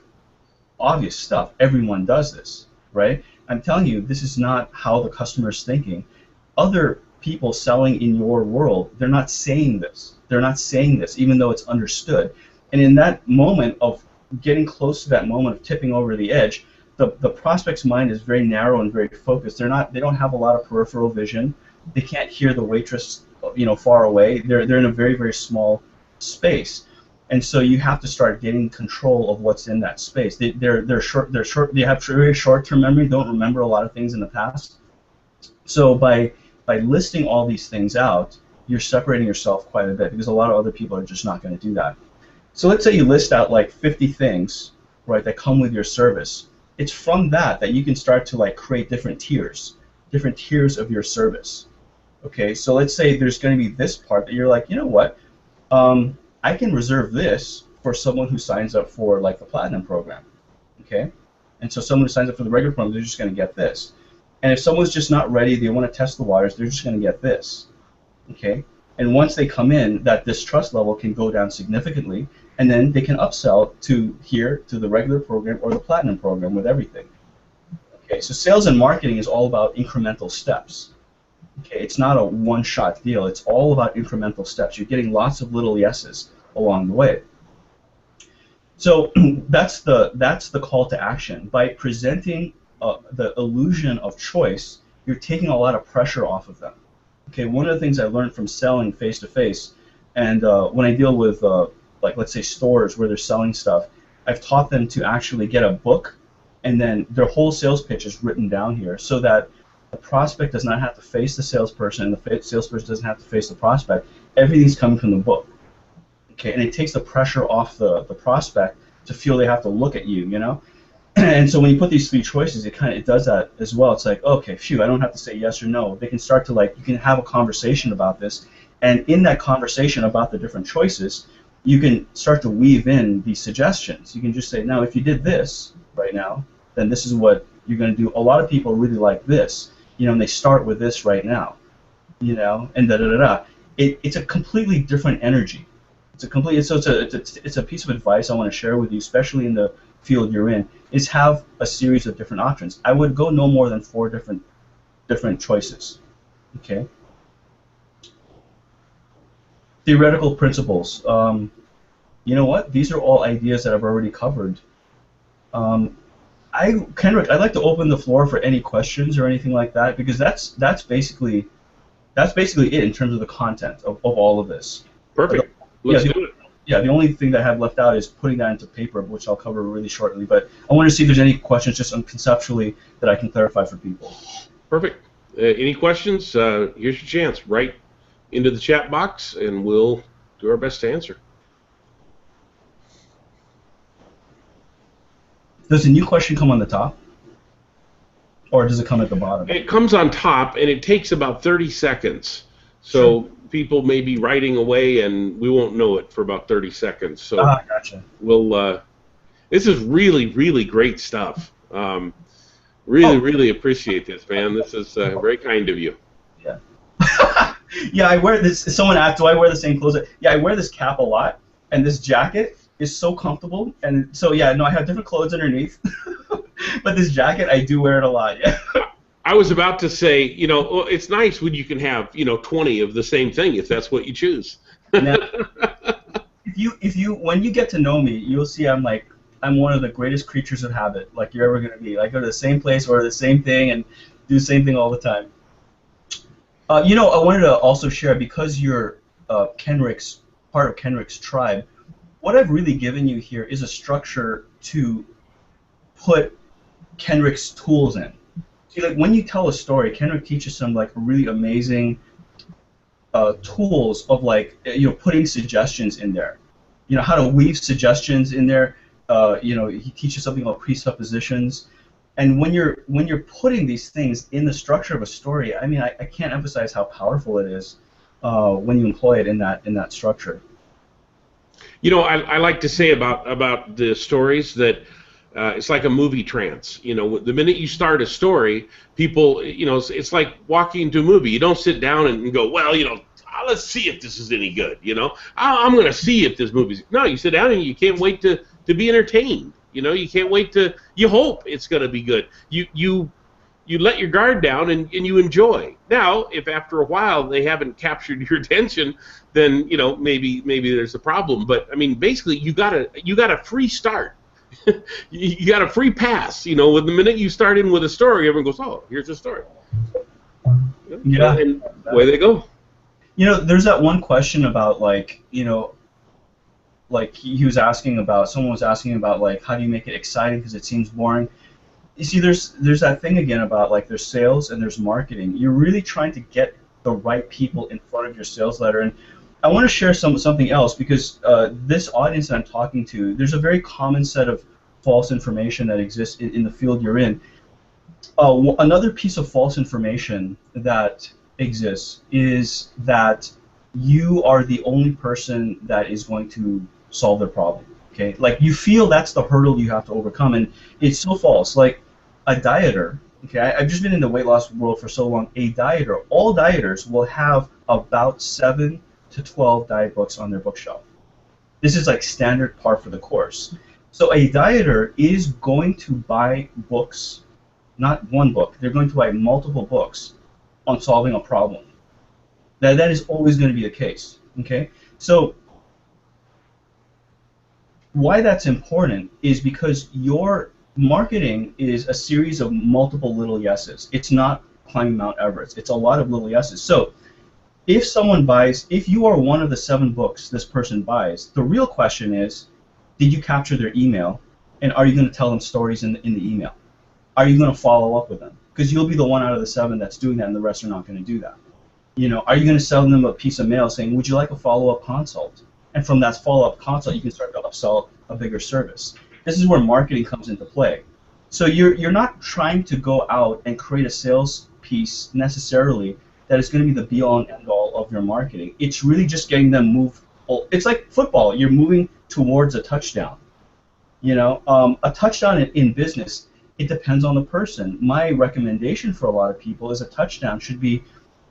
[SPEAKER 2] obvious stuff. Everyone does this, right? I'm telling you, this is not how the customer's thinking. Other people selling in your world, they're not saying this. They're not saying this, even though it's understood. And in that moment of getting close to that moment of tipping over the edge, the prospect's mind is very narrow and very focused. They don't have a lot of peripheral vision. They can't hear the waitress, far away. They're in a very, very small space. And so you have to start getting control of what's in that space. They have very short-term memory. Don't remember a lot of things in the past. So by listing all these things out, you're separating yourself quite a bit because a lot of other people are just not going to do that. So let's say you list out like 50 things, right, that come with your service. It's from that you can start to like create different tiers of your service. Okay, so let's say there's going to be this part that you're like, you know what? I can reserve this for someone who signs up for like the Platinum program, okay? And so someone who signs up for the regular program, they're just going to get this. And if someone's just not ready, they want to test the waters, they're just going to get this, okay? And once they come in, that distrust level can go down significantly, and then they can upsell to the regular program or the Platinum program with everything. Okay, so sales and marketing is all about incremental steps. Okay, it's not a one-shot deal. It's all about incremental steps. You're getting lots of little yeses along the way. So that's the call to action. By presenting the illusion of choice, you're taking a lot of pressure off of them. Okay, one of the things I learned from selling face-to-face, and when I deal with, like, let's say stores where they're selling stuff, I've taught them to actually get a book, and then their whole sales pitch is written down here, so that The prospect does not have to face the salesperson, and the salesperson doesn't have to face the prospect. Everything's coming from the book. Okay, and it takes the pressure off the prospect to feel they have to look at you, you know? And so when you put these three choices, it does that as well. It's like, okay, phew, I don't have to say yes or no. They can start to, like, you can have a conversation about this, and in that conversation about the different choices, you can start to weave in these suggestions. You can just say, now, if you did this right now, then this is what you're going to do. A lot of people really like this, you know, and they start with this right now, you know, and da-da-da-da. It's a completely different energy. It's a piece of advice I want to share with you, especially in the field you're in, is have a series of different options. I would go no more than 4 different choices. Okay. Theoretical principles. You know what? These are all ideas that I've already covered. Kenrick, I'd like to open the floor for any questions or anything like that, because that's basically it in terms of the content of all of this.
[SPEAKER 1] Perfect. Let's do it.
[SPEAKER 2] Yeah, the only thing that I have left out is putting that into paper, which I'll cover really shortly. But I want to see if there's any questions just conceptually that I can clarify for people.
[SPEAKER 1] Perfect. Any questions? Here's your chance. Write into the chat box, and we'll do our best to answer.
[SPEAKER 2] Does a new question come on the top? Or does it come at the bottom?
[SPEAKER 1] It comes on top, and it takes about 30 seconds. So people may be writing away, and we won't know it for about 30 seconds. So
[SPEAKER 2] gotcha.
[SPEAKER 1] We'll. This is really, really great stuff. Really appreciate this, man. This is very kind of you.
[SPEAKER 2] Yeah. Yeah, I wear this. Someone asked, do I wear the same clothes? Yeah, I wear this cap a lot, and this jacket is so comfortable. And so, yeah, no, I have different clothes underneath. But this jacket, I do wear it a lot, yeah.
[SPEAKER 1] I was about to say, you know, it's nice when you can have, 20 of the same thing if that's what you choose.
[SPEAKER 2] Now, when you get to know me, you'll see I'm one of the greatest creatures of habit, like you're ever going to be. I go to the same place, order the same thing, and do the same thing all the time. I wanted to also share, because you're part of Kenrick's tribe, what I've really given you here is a structure to put Kenrick's tools in. See, like when you tell a story, Kenrick teaches some really amazing tools of putting suggestions in there. How to weave suggestions in there. He teaches something called presuppositions. And when you're putting these things in the structure of a story, I mean, I can't emphasize how powerful it is when you employ it in that structure.
[SPEAKER 1] I like to say about the stories that it's like a movie trance. The minute you start a story, people, it's like walking into a movie. You don't sit down and go, well, let's see if this is any good. I'm going to see if this movie's. No, you sit down and you can't wait to be entertained. You can't wait you hope it's going to be good. You let your guard down and you enjoy. Now, if after a while they haven't captured your attention, then maybe there's a problem. But I mean, basically, you got a free start. You got a free pass. With the minute you start in with a story, everyone goes, "Oh, here's a story."
[SPEAKER 2] Yeah,
[SPEAKER 1] and away they go.
[SPEAKER 2] There's that one question about someone was asking about how do you make it exciting because it seems boring. You see, there's that thing again about there's sales and there's marketing. You're really trying to get the right people in front of your sales letter. And I want to share something else, because this audience that I'm talking to, there's a very common set of false information that exists in the field you're in. Another piece of false information that exists is that you are the only person that is going to solve their problem. Okay, you feel that's the hurdle you have to overcome, and it's so false. Like a dieter. Okay, I've just been in the weight loss world for so long. A dieter, all dieters will have about 7 to 12 diet books on their bookshelf. This is standard part for the course. So a dieter is going to buy books, not one book. They're going to buy multiple books on solving a problem. That is always going to be the case. Okay, so why that's important is because your marketing is a series of multiple little yeses. It's not climbing Mount Everest. It's a lot of little yeses. So if you are one of the 7 books this person buys, the real question is, did you capture their email, and are you going to tell them stories in the email? Are you going to follow up with them? because you'll be the one out of the 7 that's doing that, and the rest are not going to do that. Are you going to sell them a piece of mail saying, would you like a follow-up consult? And from that follow-up consult, you can start to upsell a bigger service. This is where marketing comes into play. So you're not trying to go out and create a sales piece necessarily that is going to be the be-all and end-all of your marketing. It's really just getting them moved. It's like football. You're moving towards a touchdown. A touchdown in business, it depends on the person. My recommendation for a lot of people is a touchdown should be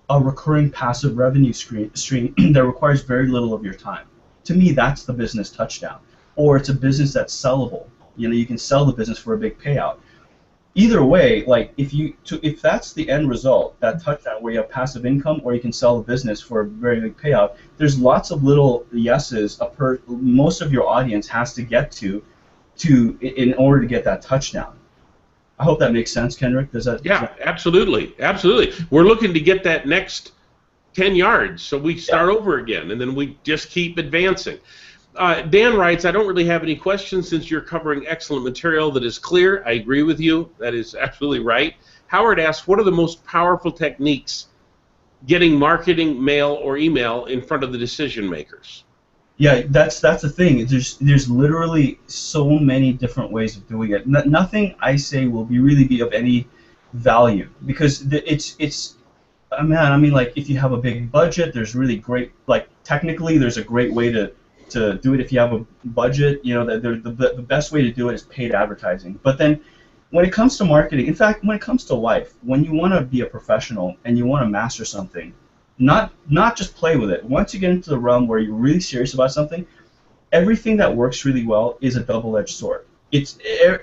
[SPEAKER 2] a recurring passive revenue stream that requires very little of your time. To me, that's the business touchdown. Or it's a business that's sellable. You can sell the business for a big payout. Either way, like if that's the end result, that touchdown where you have passive income, or you can sell the business for a very big payout, there's lots of little yeses most of your audience has to get to in order to get that touchdown. I hope that makes sense, Kenrick.
[SPEAKER 1] Yeah, absolutely. We're looking to get that next 10 yards, so we start over again, and then we just keep advancing. Dan writes, I don't really have any questions since you're covering excellent material that is clear. I agree with you. That is absolutely right. Howard asks, what are the most powerful techniques getting marketing, mail, or email in front of the decision makers?
[SPEAKER 2] Yeah, that's the thing. There's literally so many different ways of doing it. Nothing I say will really be of any value, because it's I mean, like, if you have a big budget, there's really great, like, technically there's a great way to do it. If you have a budget, the best way to do it is paid advertising. But then when it comes to marketing, in fact, when it comes to life, when you want to be a professional and you want to master something, not just play with it. Once you get into the realm where you're really serious about something, everything that works really well is a double-edged sword.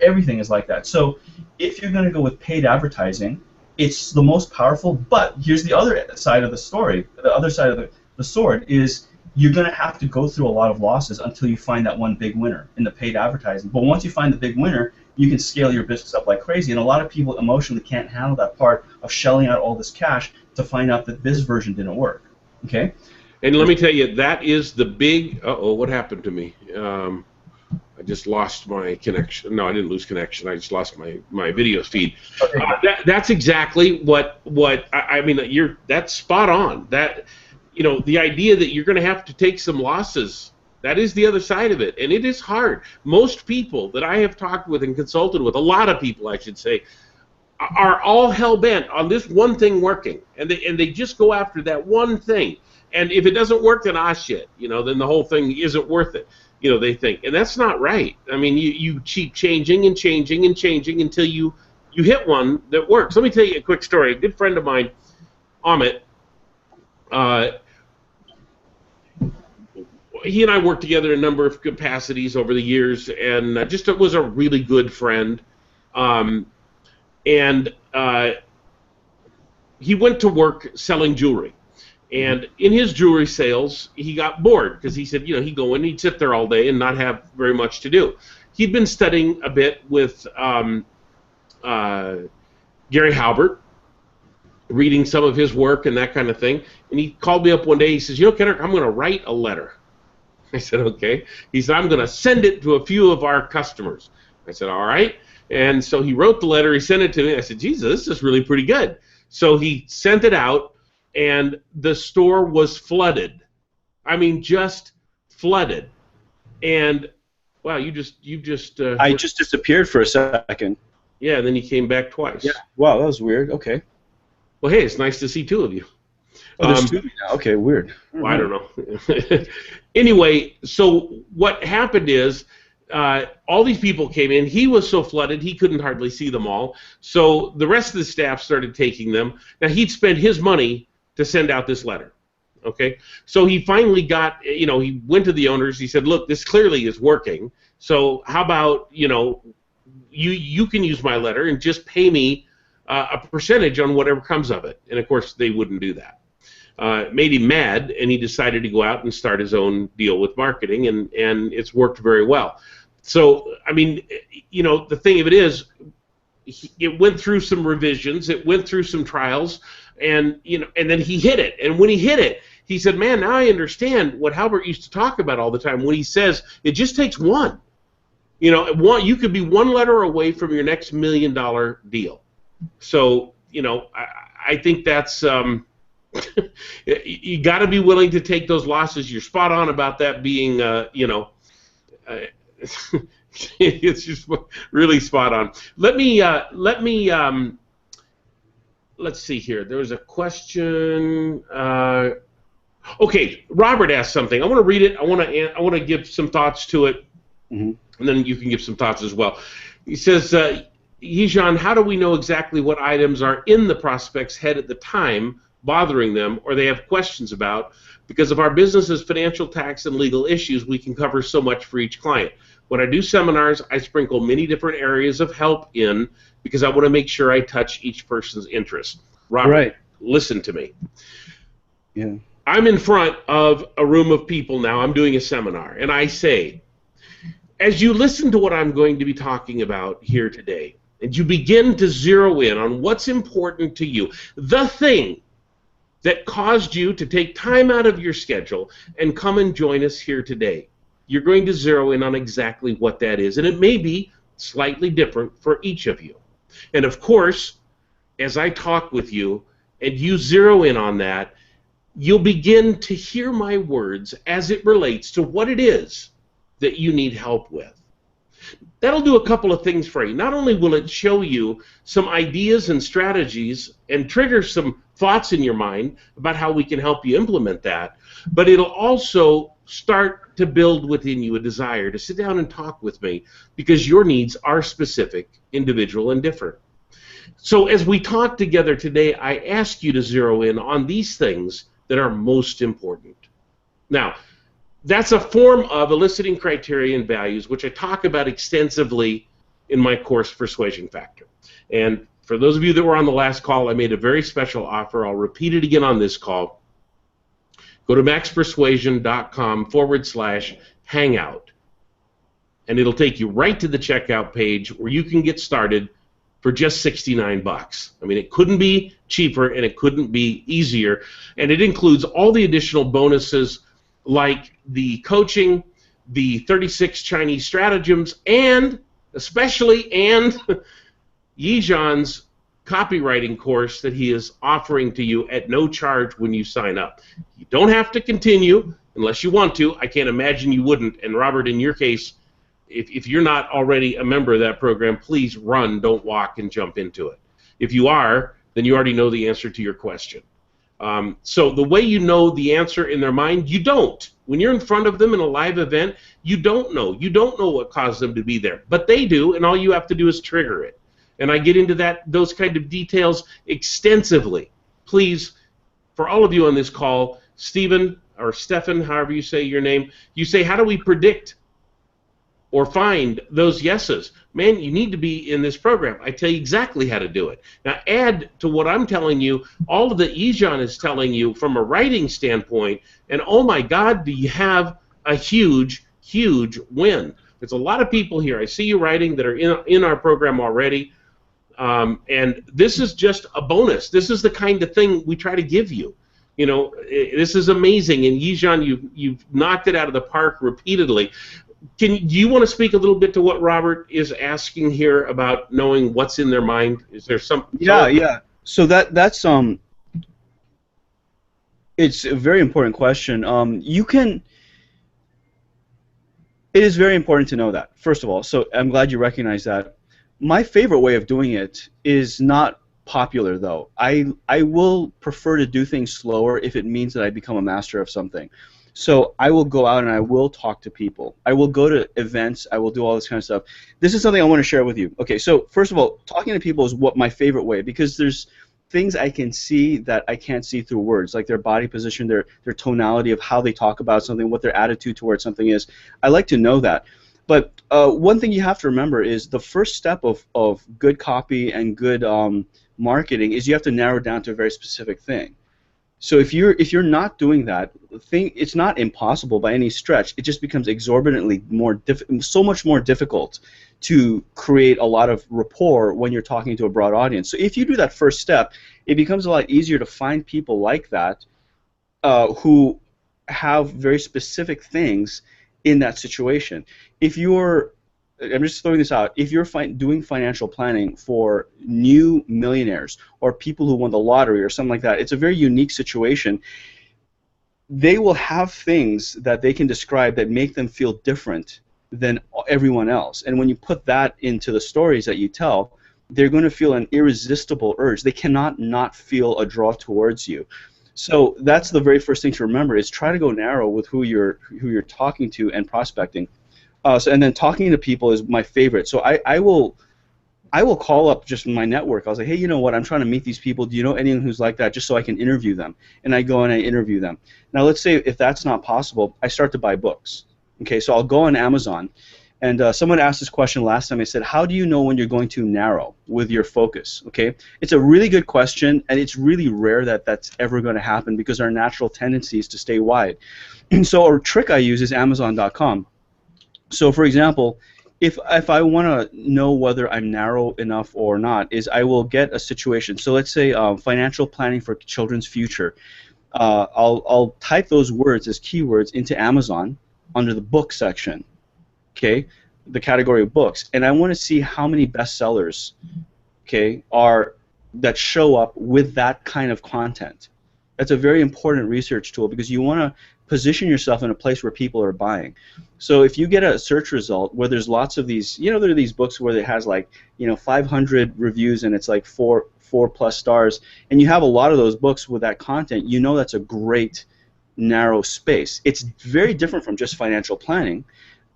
[SPEAKER 2] Everything is like that. So if you're going to go with paid advertising, it's the most powerful. But here's the other side of the story. The other side of the sword is you're going to have to go through a lot of losses until you find that one big winner in the paid advertising. But once you find the big winner, you can scale your business up like crazy. And a lot of people emotionally can't handle that part of shelling out all this cash to find out that this version didn't work. Okay?
[SPEAKER 1] And let me tell you, that is the big... Uh-oh, what happened to me? I just lost my connection. No, I didn't lose connection. I just lost my video feed. Okay. That's exactly what I mean. That's spot on. That, the idea that you're going to have to take some losses, that is the other side of it, and it is hard. Most people that I have talked with and consulted with, a lot of people, I should say, are all hell bent on this one thing working, and they just go after that one thing. And if it doesn't work, then shit, then the whole thing isn't worth it. They think, and that's not right. I mean, you keep changing and changing and changing until you hit one that works. Let me tell you a quick story. A good friend of mine, Amit, he and I worked together in a number of capacities over the years, and just was a really good friend. And he went to work selling jewelry. And in his jewelry sales, he got bored because he said, he'd go in, he'd sit there all day and not have very much to do. He'd been studying a bit with Gary Halbert, reading some of his work and that kind of thing. And he called me up one day. He says, Kenrick, I'm going to write a letter. I said, okay. He said, I'm going to send it to a few of our customers. I said, all right. And so he wrote the letter. He sent it to me. I said, Jesus, this is really pretty good. So he sent it out. And the store was flooded. I mean, just flooded. And wow, you just.
[SPEAKER 2] I just disappeared for a second.
[SPEAKER 1] Yeah, and then you came back twice.
[SPEAKER 2] Yeah. Wow, that was weird. Okay.
[SPEAKER 1] Well, hey, it's nice to see two of you.
[SPEAKER 2] Oh, there's two now. Okay, weird.
[SPEAKER 1] Well, I don't know. Anyway, so what happened is all these people came in. He was so flooded he couldn't hardly see them all. So the rest of the staff started taking them. Now he'd spend his money to send out this letter, okay? So he finally got, he went to the owners. He said, look, this clearly is working. So how about, you can use my letter and just pay me a percentage on whatever comes of it. And, of course, they wouldn't do that. It made him mad, and he decided to go out and start his own deal with marketing, and it's worked very well. So, I mean, the thing of it is, it went through some revisions. It went through some trials. And and then he hit it. And when he hit it, he said, "Man, now I understand what Halbert used to talk about all the time when he says it just takes one. You could be one letter away from your next $1 million deal." So you know, I think that's you got to be willing to take those losses. You're spot on about that being, you know, it's just really spot on. Let's see here. There was a question. Okay, Robert asked something. I want to read it. I want to give some thoughts to it, and then you can give some thoughts as well. He says, Yegyan, how do we know exactly what items are in the prospect's head at the time, bothering them, or they have questions about? Because of our business's financial, tax, and legal issues, we can cover so much for each client. When I do seminars, I sprinkle many different areas of help in because I want to make sure I touch each person's interest. Robert, listen to me.
[SPEAKER 3] Yeah.
[SPEAKER 1] I'm in front of a room of people now. I'm doing a seminar, and I say, as you listen to what I'm going to be talking about here today, and you begin to zero in on what's important to you, the thing that caused you to take time out of your schedule and come and join us here today, you're going to zero in on exactly what that is, and it may be slightly different for each of you. And of course, as I talk with you and you zero in on that, you'll begin to hear my words as it relates to what it is that you need help with. That'll do a couple of things for you. Not only will it show you some ideas and strategies and trigger some thoughts in your mind about how we can help you implement that, but it'll also start to build within you a desire to sit down and talk with me because your needs are specific, individual, and different. So as we talk together today, I ask you to zero in on these things that are most important. Now, that's a form of eliciting criteria and values, which I talk about extensively in my course, Persuasion Factor. And for those of you that were on the last call, I made a very special offer. I'll repeat it again on this call. Go to maxpersuasion.com/hangout, and it'll take you right to the checkout page where you can get started for just $69. I mean, it couldn't be cheaper and it couldn't be easier, and it includes all the additional bonuses like the coaching, the 36 Chinese stratagems, and especially Yegyan's copywriting course that he is offering to you at no charge when you sign up. You don't have to continue unless you want to. I can't imagine you wouldn't. And Robert, in your case, if you're not already a member of that program, please run, don't walk, and jump into it. If you are, then you already know the answer to your question. So the way you know the answer in their mind, you don't. When you're in front of them in a live event, you don't know. You don't know what caused them to be there. But they do, and all you have to do is trigger it. And I get into those kind of details extensively. Please, for all of you on this call, Stephen or Stefan, however you say your name, you say, how do we predict or find those yeses? Man, you need to be in this program. I tell you exactly how to do it. Now add to what I'm telling you all of that Yegyan is telling you from a writing standpoint, and oh my God, do you have a huge, huge win. There's a lot of people here. I see you writing that are in our program already. And this is just a bonus. This is the kind of thing we try to give you. You know, this is amazing. And Yegyan, you've knocked it out of the park repeatedly. Do you want to speak a little bit to what Robert is asking here about knowing what's in their mind? Is there some?
[SPEAKER 3] Yeah. So that's it's a very important question. It is very important to know that, first of all. So I'm glad you recognize that. My favorite way of doing it is not popular, though. I will prefer to do things slower if it means that I become a master of something. So I will go out and I will talk to people. I will go to events. I will do all this kind of stuff. This is something I want to share with you. Okay, so first of all, talking to people is what my favorite way, because there's things I can see that I can't see through words, like their body position, their tonality of how they talk about something, what their attitude towards something is. I like to know that. But one thing you have to remember is the first step of good copy and good marketing is you have to narrow down to a very specific thing. So if you're not doing that, it's not impossible by any stretch. It just becomes exorbitantly so much more difficult to create a lot of rapport when you're talking to a broad audience. So if you do that first step, it becomes a lot easier to find people like that who have very specific things in that situation. If you're I'm just throwing this out. If you're doing financial planning for new millionaires or people who won the lottery or something like that, it's a very unique situation. They will have things that they can describe that make them feel different than everyone else. And when you put that into the stories that you tell, they're going to feel an irresistible urge. They cannot not feel a draw towards you. So that's the very first thing to remember, is try to go narrow with who you're talking to and prospecting. And then talking to people is my favorite. So I will call up just my network. I'll say, hey, you know what? I'm trying to meet these people. Do you know anyone who's like that? Just so I can interview them. And I go and I interview them. Now, let's say if that's not possible, I start to buy books. Okay, so I'll go on Amazon. And someone asked this question last time. I said, how do you know when you're going to narrow with your focus? Okay, it's a really good question, and it's really rare that that's ever going to happen because our natural tendency is to stay wide. So a trick I use is Amazon.com. So, for example, if I want to know whether I'm narrow enough or not, is I will get a situation. So let's say financial planning for children's future. I'll type those words as keywords into Amazon under the book section. Okay, the category of books, and I want to see how many bestsellers, okay, that show up with that kind of content. That's a very important research tool because you want to position yourself in a place where people are buying. So if you get a search result where there's lots of these, there are these books where it has like 500 reviews and it's like four plus stars, and you have a lot of those books with that content, that's a great narrow space. It's very different from just financial planning,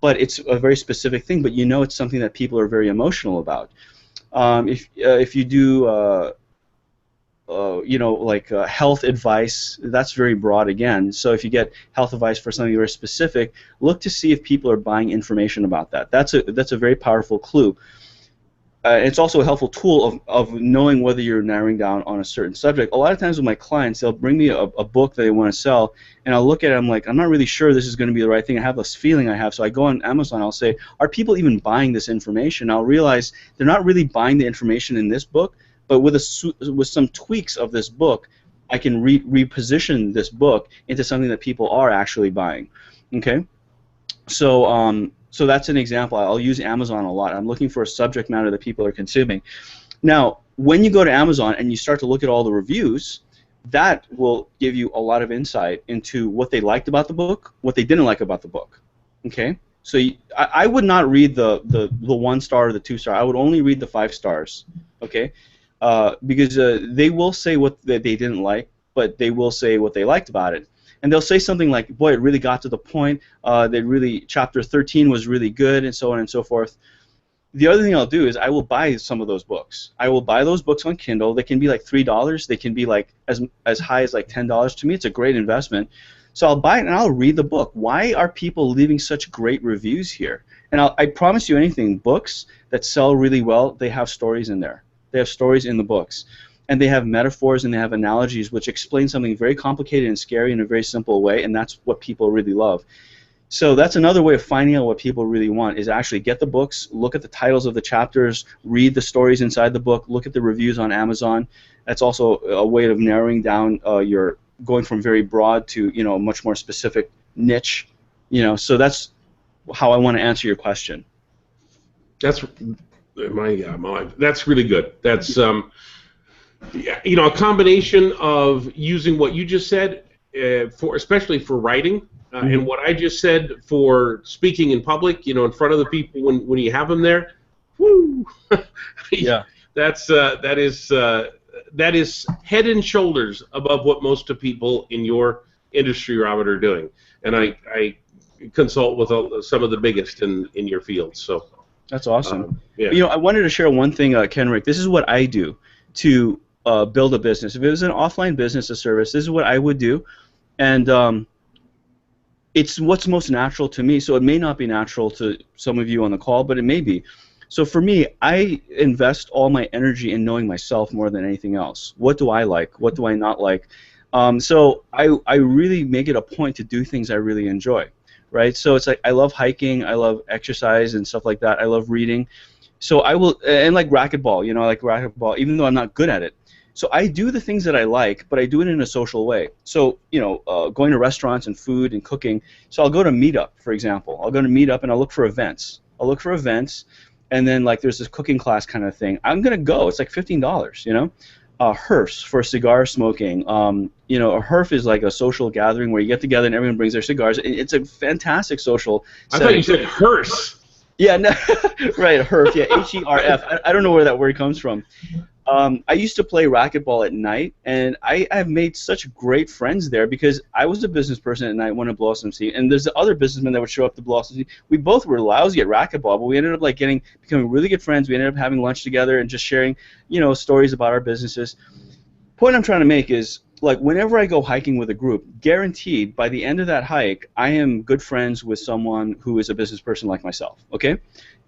[SPEAKER 3] but it's a very specific thing. But it's something that people are very emotional about. If you do health advice, that's very broad again. So if you get health advice for something very specific, look to see if people are buying information about that. That's a very powerful clue. It's also a helpful tool of knowing whether you're narrowing down on a certain subject. A lot of times with my clients, they'll bring me a book that they want to sell, and I'll look at it, I'm like, I'm not really sure this is going to be the right thing. I have this feeling I have. So I go on Amazon, I'll say, are people even buying this information? I'll realize they're not really buying the information in this book, but with some tweaks of this book, I can reposition this book into something that people are actually buying. Okay? So that's an example. I'll use Amazon a lot. I'm looking for a subject matter that people are consuming. Now, when you go to Amazon and you start to look at all the reviews, that will give you a lot of insight into what they liked about the book, what they didn't like about the book. Okay? So I would not read the 1 star or the 2 star. I would only read the 5 stars. Okay? Because they will say what they didn't like, but they will say what they liked about it. And they'll say something like, boy, it really got to the point, chapter 13 was really good, and so on and so forth. The other thing I'll do is I will buy some of those books. I will buy those books on Kindle. They can be like $3. They can be like as high as like $10. To me, it's a great investment. So I'll buy it and I'll read the book. Why are people leaving such great reviews here? And I promise you anything, books that sell really well, they have stories in there. They have stories in the books. And they have metaphors and they have analogies which explain something very complicated and scary in a very simple way, and that's what people really love. So that's another way of finding out what people really want, is actually get the books, look at the titles of the chapters, read the stories inside the book, look at the reviews on Amazon. That's also a way of narrowing down your going from very broad to a much more specific niche. So that's how I want to answer your question.
[SPEAKER 1] That's that's really good. That's a combination of using what you just said especially for writing, and what I just said for speaking in public, in front of the people when you have them there. Woo!
[SPEAKER 3] Yeah.
[SPEAKER 1] That is head and shoulders above what most of people in your industry, Robert, are doing. And I consult with some of the biggest in your field. So
[SPEAKER 3] that's awesome.
[SPEAKER 1] Yeah.
[SPEAKER 3] I wanted to share one thing, Kenrick. This is what I do to build a business. If it was an offline business or service, this is what I would do, and it's what's most natural to me. So it may not be natural to some of you on the call, but it may be. So for me, I invest all my energy in knowing myself more than anything else. What do I like? What do I not like? So I really make it a point to do things I really enjoy, right? So it's like I love hiking, I love exercise and stuff like that. I love reading. So I will, and like racquetball, I like racquetball, even though I'm not good at it. So I do the things that I like, but I do it in a social way. So, going to restaurants and food and cooking. So I'll go to Meetup, for example. I'll go to Meetup and I'll look for events. I'll look for events, and then like there's this cooking class kind of thing. I'm gonna go. It's like $15, you know. HERFs for cigar smoking. You know, a HERF is like a social gathering where you get together and everyone brings their cigars. It's a fantastic social setting.
[SPEAKER 1] I thought you said hearse.
[SPEAKER 3] Yeah, no, right, HERF, yeah, HERF. I don't know where that word comes from. I used to play racquetball at night, and I've made such great friends there because I was a business person at night, wanted to blow some steam, and there's other businessmen that would show up to blow some steam. We both were lousy at racquetball, but we ended up like becoming really good friends. We ended up having lunch together and just sharing, you know, stories about our businesses. Point I'm trying to make is, like, whenever I go hiking with a group, guaranteed by the end of that hike, I am good friends with someone who is a business person like myself. Okay.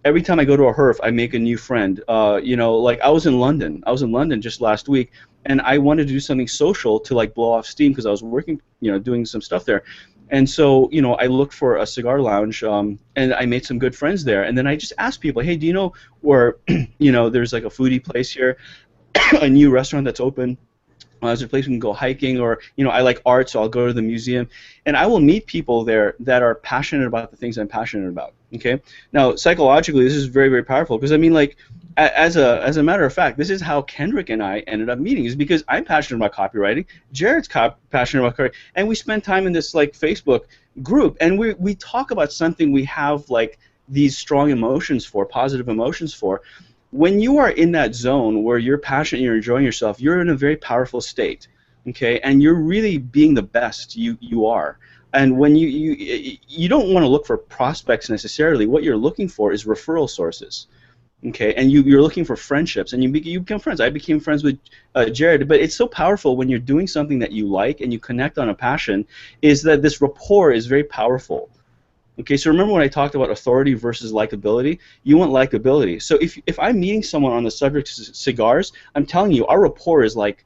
[SPEAKER 3] Every time I go to a HERF, I make a new friend. You know, like I was in London. I was in London just last week, and I wanted to do something social to like blow off steam because I was working, you know, doing some stuff there. And so, you know, I looked for a cigar lounge, and I made some good friends there. And then I just asked people, hey, do you know where, you know, there's like a foodie place here, a new restaurant that's open? There's a place we can go hiking, or, you know, I like art, so I'll go to the museum. And I will meet people there that are passionate about the things I'm passionate about. Okay. Now, psychologically, this is very, very powerful because I mean, like, as a matter of fact, this is how Kenrick and I ended up meeting. Is because I'm passionate about copywriting, Jared's passionate about copywriting, and we spend time in this like Facebook group, and we talk about something we have like these strong emotions for, positive emotions for. When you are in that zone where you're passionate, you're enjoying yourself, you're in a very powerful state, okay, and you're really being the best you are. And when you don't want to look for prospects necessarily. What you're looking for is referral sources, okay, and you're looking for friendships, and you become friends. I became friends with Jared, but it's so powerful when you're doing something that you like and you connect on a passion, is that this rapport is very powerful. Okay, so remember when I talked about authority versus likability? You want likability. So if I'm meeting someone on the subject of cigars, I'm telling you, our rapport is like,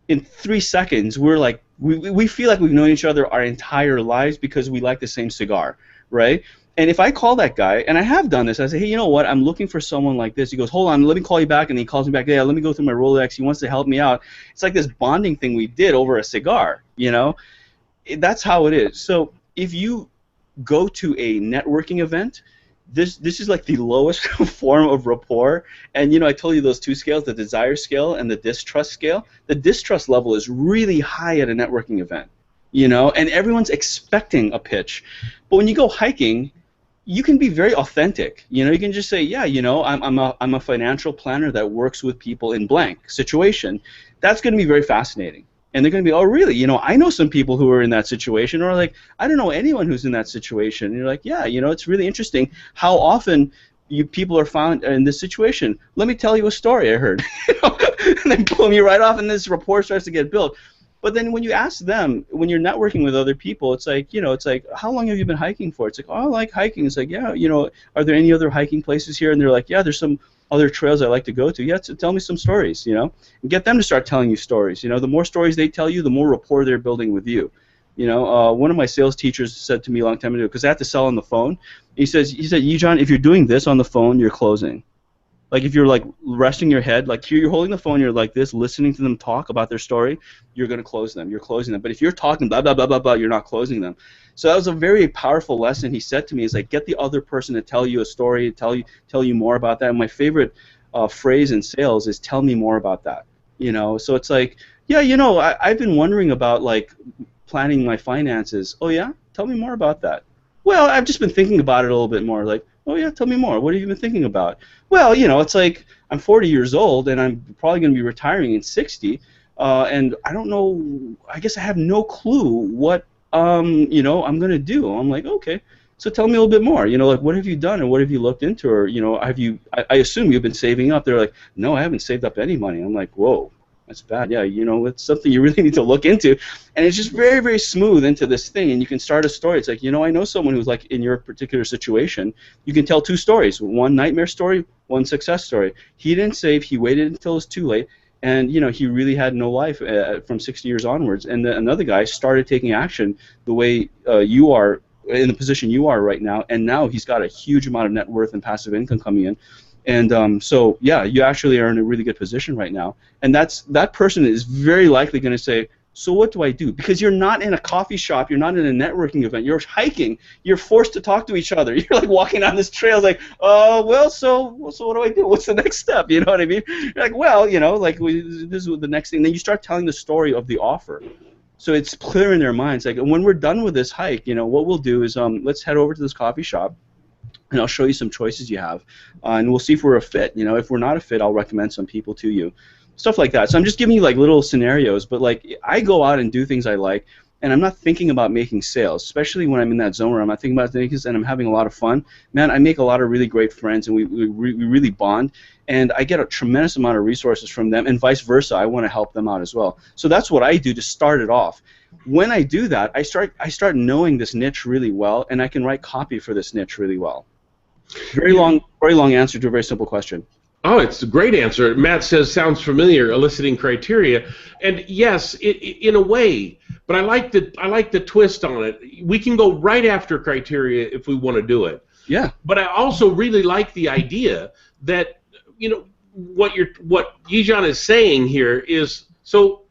[SPEAKER 3] in 3 seconds, we're like, we feel like we've known each other our entire lives because we like the same cigar, right? And if I call that guy, and I have done this, I say, hey, you know what, I'm looking for someone like this. He goes, hold on, let me call you back, and he calls me back, yeah, let me go through my Rolodex. He wants to help me out. It's like this bonding thing we did over a cigar, you know? That's how it is. So if you go to a networking event, this is like the lowest form of rapport. And you know, I told you those two scales, the desire scale and the distrust scale. The distrust level is really high at a networking event, you know, and everyone's expecting a pitch. But when you go hiking, you can be very authentic. You know, you can just say, yeah, you know, I'm a financial planner that works with people in blank situation. That's going to be very fascinating. And they're going to be, oh, really? You know, I know some people who are in that situation, or like, I don't know anyone who's in that situation. And you're like, yeah, you know, it's really interesting how often people are found in this situation. Let me tell you a story I heard. You know? And they pull me right off, and this rapport starts to get built. But then when you ask them, when you're networking with other people, it's like, you know, it's like, how long have you been hiking for? It's like, oh, I like hiking. It's like, yeah, you know, are there any other hiking places here? And they're like, yeah, there's some other trails I like to go to. Yeah, so tell me some stories, you know, and get them to start telling you stories. You know, the more stories they tell you, the more rapport they're building with you. You know, one of my sales teachers said to me a long time ago, because I have to sell on the phone. He said, Yegyan, if you're doing this on the phone, you're closing. Like if you're like resting your head, like here you're holding the phone, you're like this, listening to them talk about their story, you're going to close them. You're closing them. But if you're talking blah, blah, blah, blah, blah, you're not closing them. So that was a very powerful lesson he said to me, is like, get the other person to tell you a story, tell you more about that. And my favorite phrase in sales is tell me more about that. You know, so it's like, yeah, you know, I've been wondering about like planning my finances. Oh yeah? Tell me more about that. Well, I've just been thinking about it a little bit more. Like, oh yeah, tell me more. What have you been thinking about? Well, you know, it's like I'm 40 years old and I'm probably going to be retiring in 60, and I don't know. I guess I have no clue what you know, I'm going to do. I'm like, okay, so tell me a little bit more. You know, like what have you done and what have you looked into, or you know, have you? I assume you've been saving up. They're like, no, I haven't saved up any money. I'm like, whoa. That's bad. Yeah, you know, it's something you really need to look into. And it's just very, very smooth into this thing, and you can start a story. It's like, you know, I know someone who's like in your particular situation. You can tell two stories, one nightmare story, one success story. He didn't save. He waited until it was too late, and, you know, he really had no life from 60 years onwards. And another guy started taking action the way you are, in the position you are right now, and now he's got a huge amount of net worth and passive income coming in. And so, yeah, you actually are in a really good position right now. And that person is very likely going to say, So what do I do? Because you're not in a coffee shop, you're not in a networking event, you're hiking, you're forced to talk to each other. You're like walking down this trail, like, oh, well, so what do I do? What's the next step? You know what I mean? You're like, well, you know, like this is the next thing. Then you start telling the story of the offer. So it's clear in their minds. Like, when we're done with this hike, you know, what we'll do is let's head over to this coffee shop, and I'll show you some choices you have, and we'll see if we're a fit. You know, if we're not a fit, I'll recommend some people to you. Stuff like that. So I'm just giving you like little scenarios, but like I go out and do things I like, and I'm not thinking about making sales, especially when I'm in that zone where I'm not thinking about things and I'm having a lot of fun. Man, I make a lot of really great friends, and we really bond, and I get a tremendous amount of resources from them, and vice versa. I want to help them out as well. So that's what I do to start it off. When I do that, I start knowing this niche really well, and I can write copy for this niche really well. Very long answer to a very simple question.
[SPEAKER 1] Oh, it's a great answer. Matt says, sounds familiar, eliciting criteria. And yes, in a way, but I like the twist on it. We can go right after criteria if we want to do it.
[SPEAKER 3] Yeah.
[SPEAKER 1] But I also really like the idea that, you know, what Yegyan is saying here is, so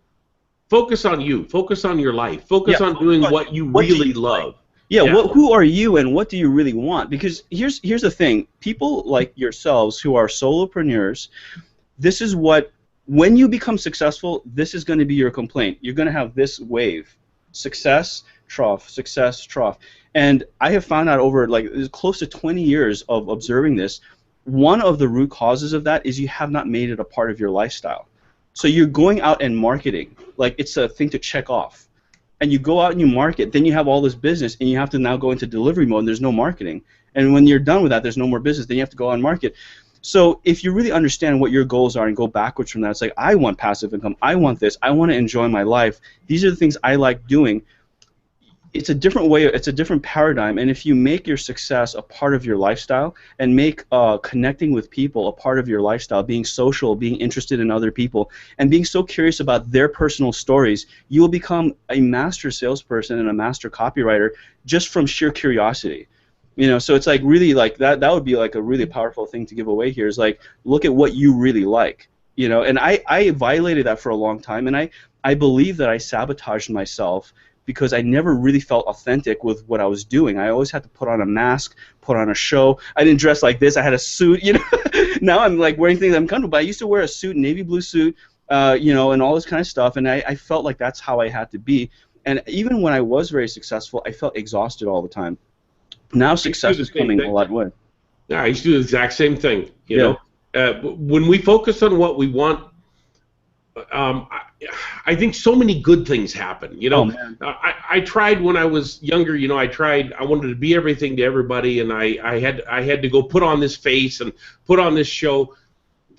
[SPEAKER 1] focus on you, focus on your life, focus on doing what you really love.
[SPEAKER 3] Yeah, who are you and what do you really want? Because here's the thing. People like yourselves who are solopreneurs, this is what, when you become successful, this is going to be your complaint. You're going to have this wave. Success, trough, success, trough. And I have found out over like close to 20 years of observing this, one of the root causes of that is you have not made it a part of your lifestyle. So you're going out and marketing like it's a thing to check off. And you go out and you market, then you have all this business, and you have to now go into delivery mode, and there's no marketing. And when you're done with that, there's no more business, then you have to go out and market. So if you really understand what your goals are and go backwards from that, it's like, I want passive income, I want this, I want to enjoy my life, these are the things I like doing. It's a different way, it's a different paradigm, and if you make your success a part of your lifestyle and make connecting with people a part of your lifestyle, being social, being interested in other people, and being so curious about their personal stories, you will become a master salesperson and a master copywriter just from sheer curiosity. You know, so it's like really like that would be like a really powerful thing to give away here is like, look at what you really like. You know, and I violated that for a long time, and I believe that I sabotaged myself because I never really felt authentic with what I was doing. I always had to put on a mask, put on a show. I didn't dress like this. I had a suit, you know. Now I'm like wearing things I'm comfortable, but I used to wear a suit, navy blue suit, you know, and all this kind of stuff, and I felt like that's how I had to be. And even when I was very successful, I felt exhausted all the time. Now success is coming a lot way.
[SPEAKER 1] Yeah, I used to do the exact same thing, you know. When we focus on what we want, I think so many good things happen. You know, I tried when I was younger. You know, I wanted to be everything to everybody, and I had to go put on this face and put on this show.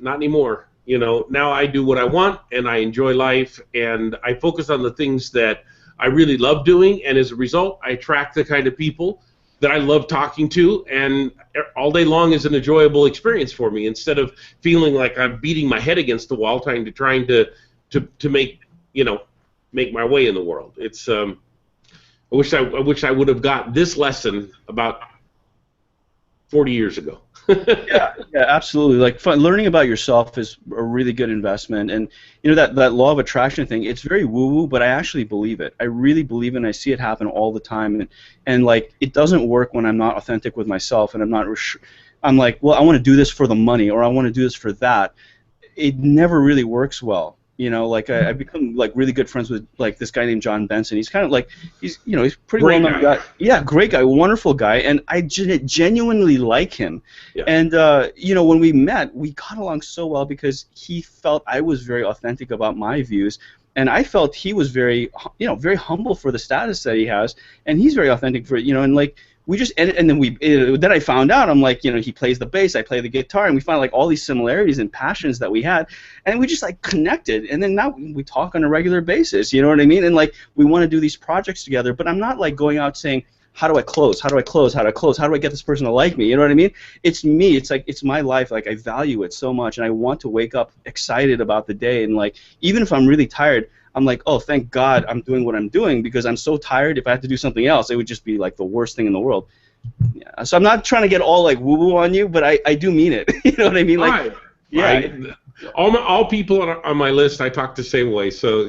[SPEAKER 1] Not anymore. You know, now I do what I want, and I enjoy life, and I focus on the things that I really love doing, and as a result, I attract the kind of people that I love talking to, and all day long is an enjoyable experience for me, instead of feeling like I'm beating my head against the wall trying to make, you know, make my way in the world. It's I wish I would have got this lesson about 40 years ago.
[SPEAKER 3] yeah, absolutely. Like learning about yourself is a really good investment, and you know that law of attraction thing. It's very woo-woo, but I actually believe it. I really believe it, and I see it happen all the time. And like it doesn't work when I'm not authentic with myself, and I'm like, well, I want to do this for the money, or I want to do this for that. It never really works well. You know, like I become like really good friends with like this guy named John Benson. He's kind of like he's pretty well known guy. Yeah, great guy, wonderful guy, and I genuinely like him. Yeah. And you know, when we met, we got along so well because he felt I was very authentic about my views, and I felt he was very very humble for the status that he has, and he's very authentic for and like. We just and then then I found out, I'm like, he plays the bass, I play the guitar, and we found like all these similarities and passions that we had, and we just like connected, and then now we talk on a regular basis, you know what I mean? And like we want to do these projects together, but I'm not like going out saying, how do I close? How do I close? How do I close? How do I get this person to like me? You know what I mean? It's me. It's like it's my life. Like I value it so much, and I want to wake up excited about the day, and like even if I'm really tired, I'm like, oh, thank God I'm doing what I'm doing, because I'm so tired. If I had to do something else, it would just be like the worst thing in the world. Yeah. So I'm not trying to get all like woo-woo on you, but I do mean it. You know what I mean? Like,
[SPEAKER 1] all people on my list I talk the same way. So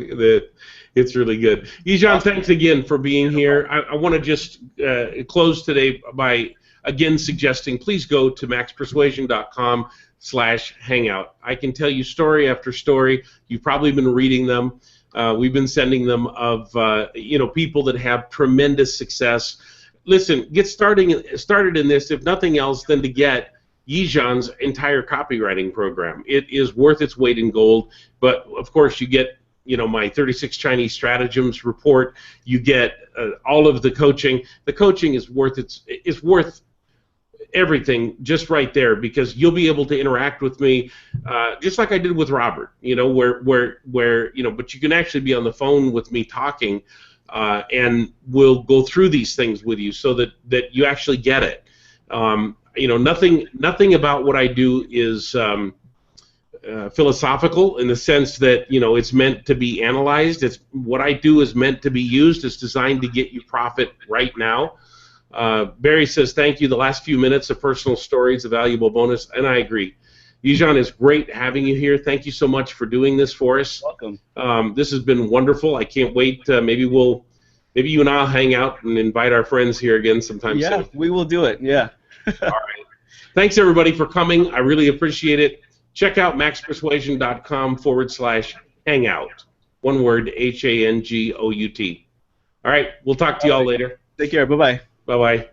[SPEAKER 1] It's really good. Yegyan, thanks again for being here. I want to just close today by, again, suggesting please go to maxpersuasion.com/hangout. I can tell you story after story. You've probably been reading them. We've been sending them of people that have tremendous success. Listen, get started in this, if nothing else, than to get Yegyan's entire copywriting program. It is worth its weight in gold. But of course, you get my 36 Chinese stratagems report. You get all of the coaching. The coaching is worth everything just right there, because you'll be able to interact with me just like I did with Robert. But you can actually be on the phone with me talking, and we'll go through these things with you so that you actually get it. Nothing about what I do is philosophical in the sense that it's meant to be analyzed. It's what I do is meant to be used. It's designed to get you profit right now. Barry says thank you. The last few minutes of personal stories, a valuable bonus, and I agree. Yegyan, it's great having you here. Thank you so much for doing this for us.
[SPEAKER 3] Welcome.
[SPEAKER 1] This has been wonderful. I can't wait. Maybe you and I'll hang out and invite our friends here again sometime soon.
[SPEAKER 3] Yeah, we will do it. Yeah.
[SPEAKER 1] All right. Thanks everybody for coming. I really appreciate it. Check out maxpersuasion.com/hangout. One word, HANGOUT. All right, we'll talk to you all later.
[SPEAKER 3] Take care. Bye-bye.
[SPEAKER 1] Bye-bye.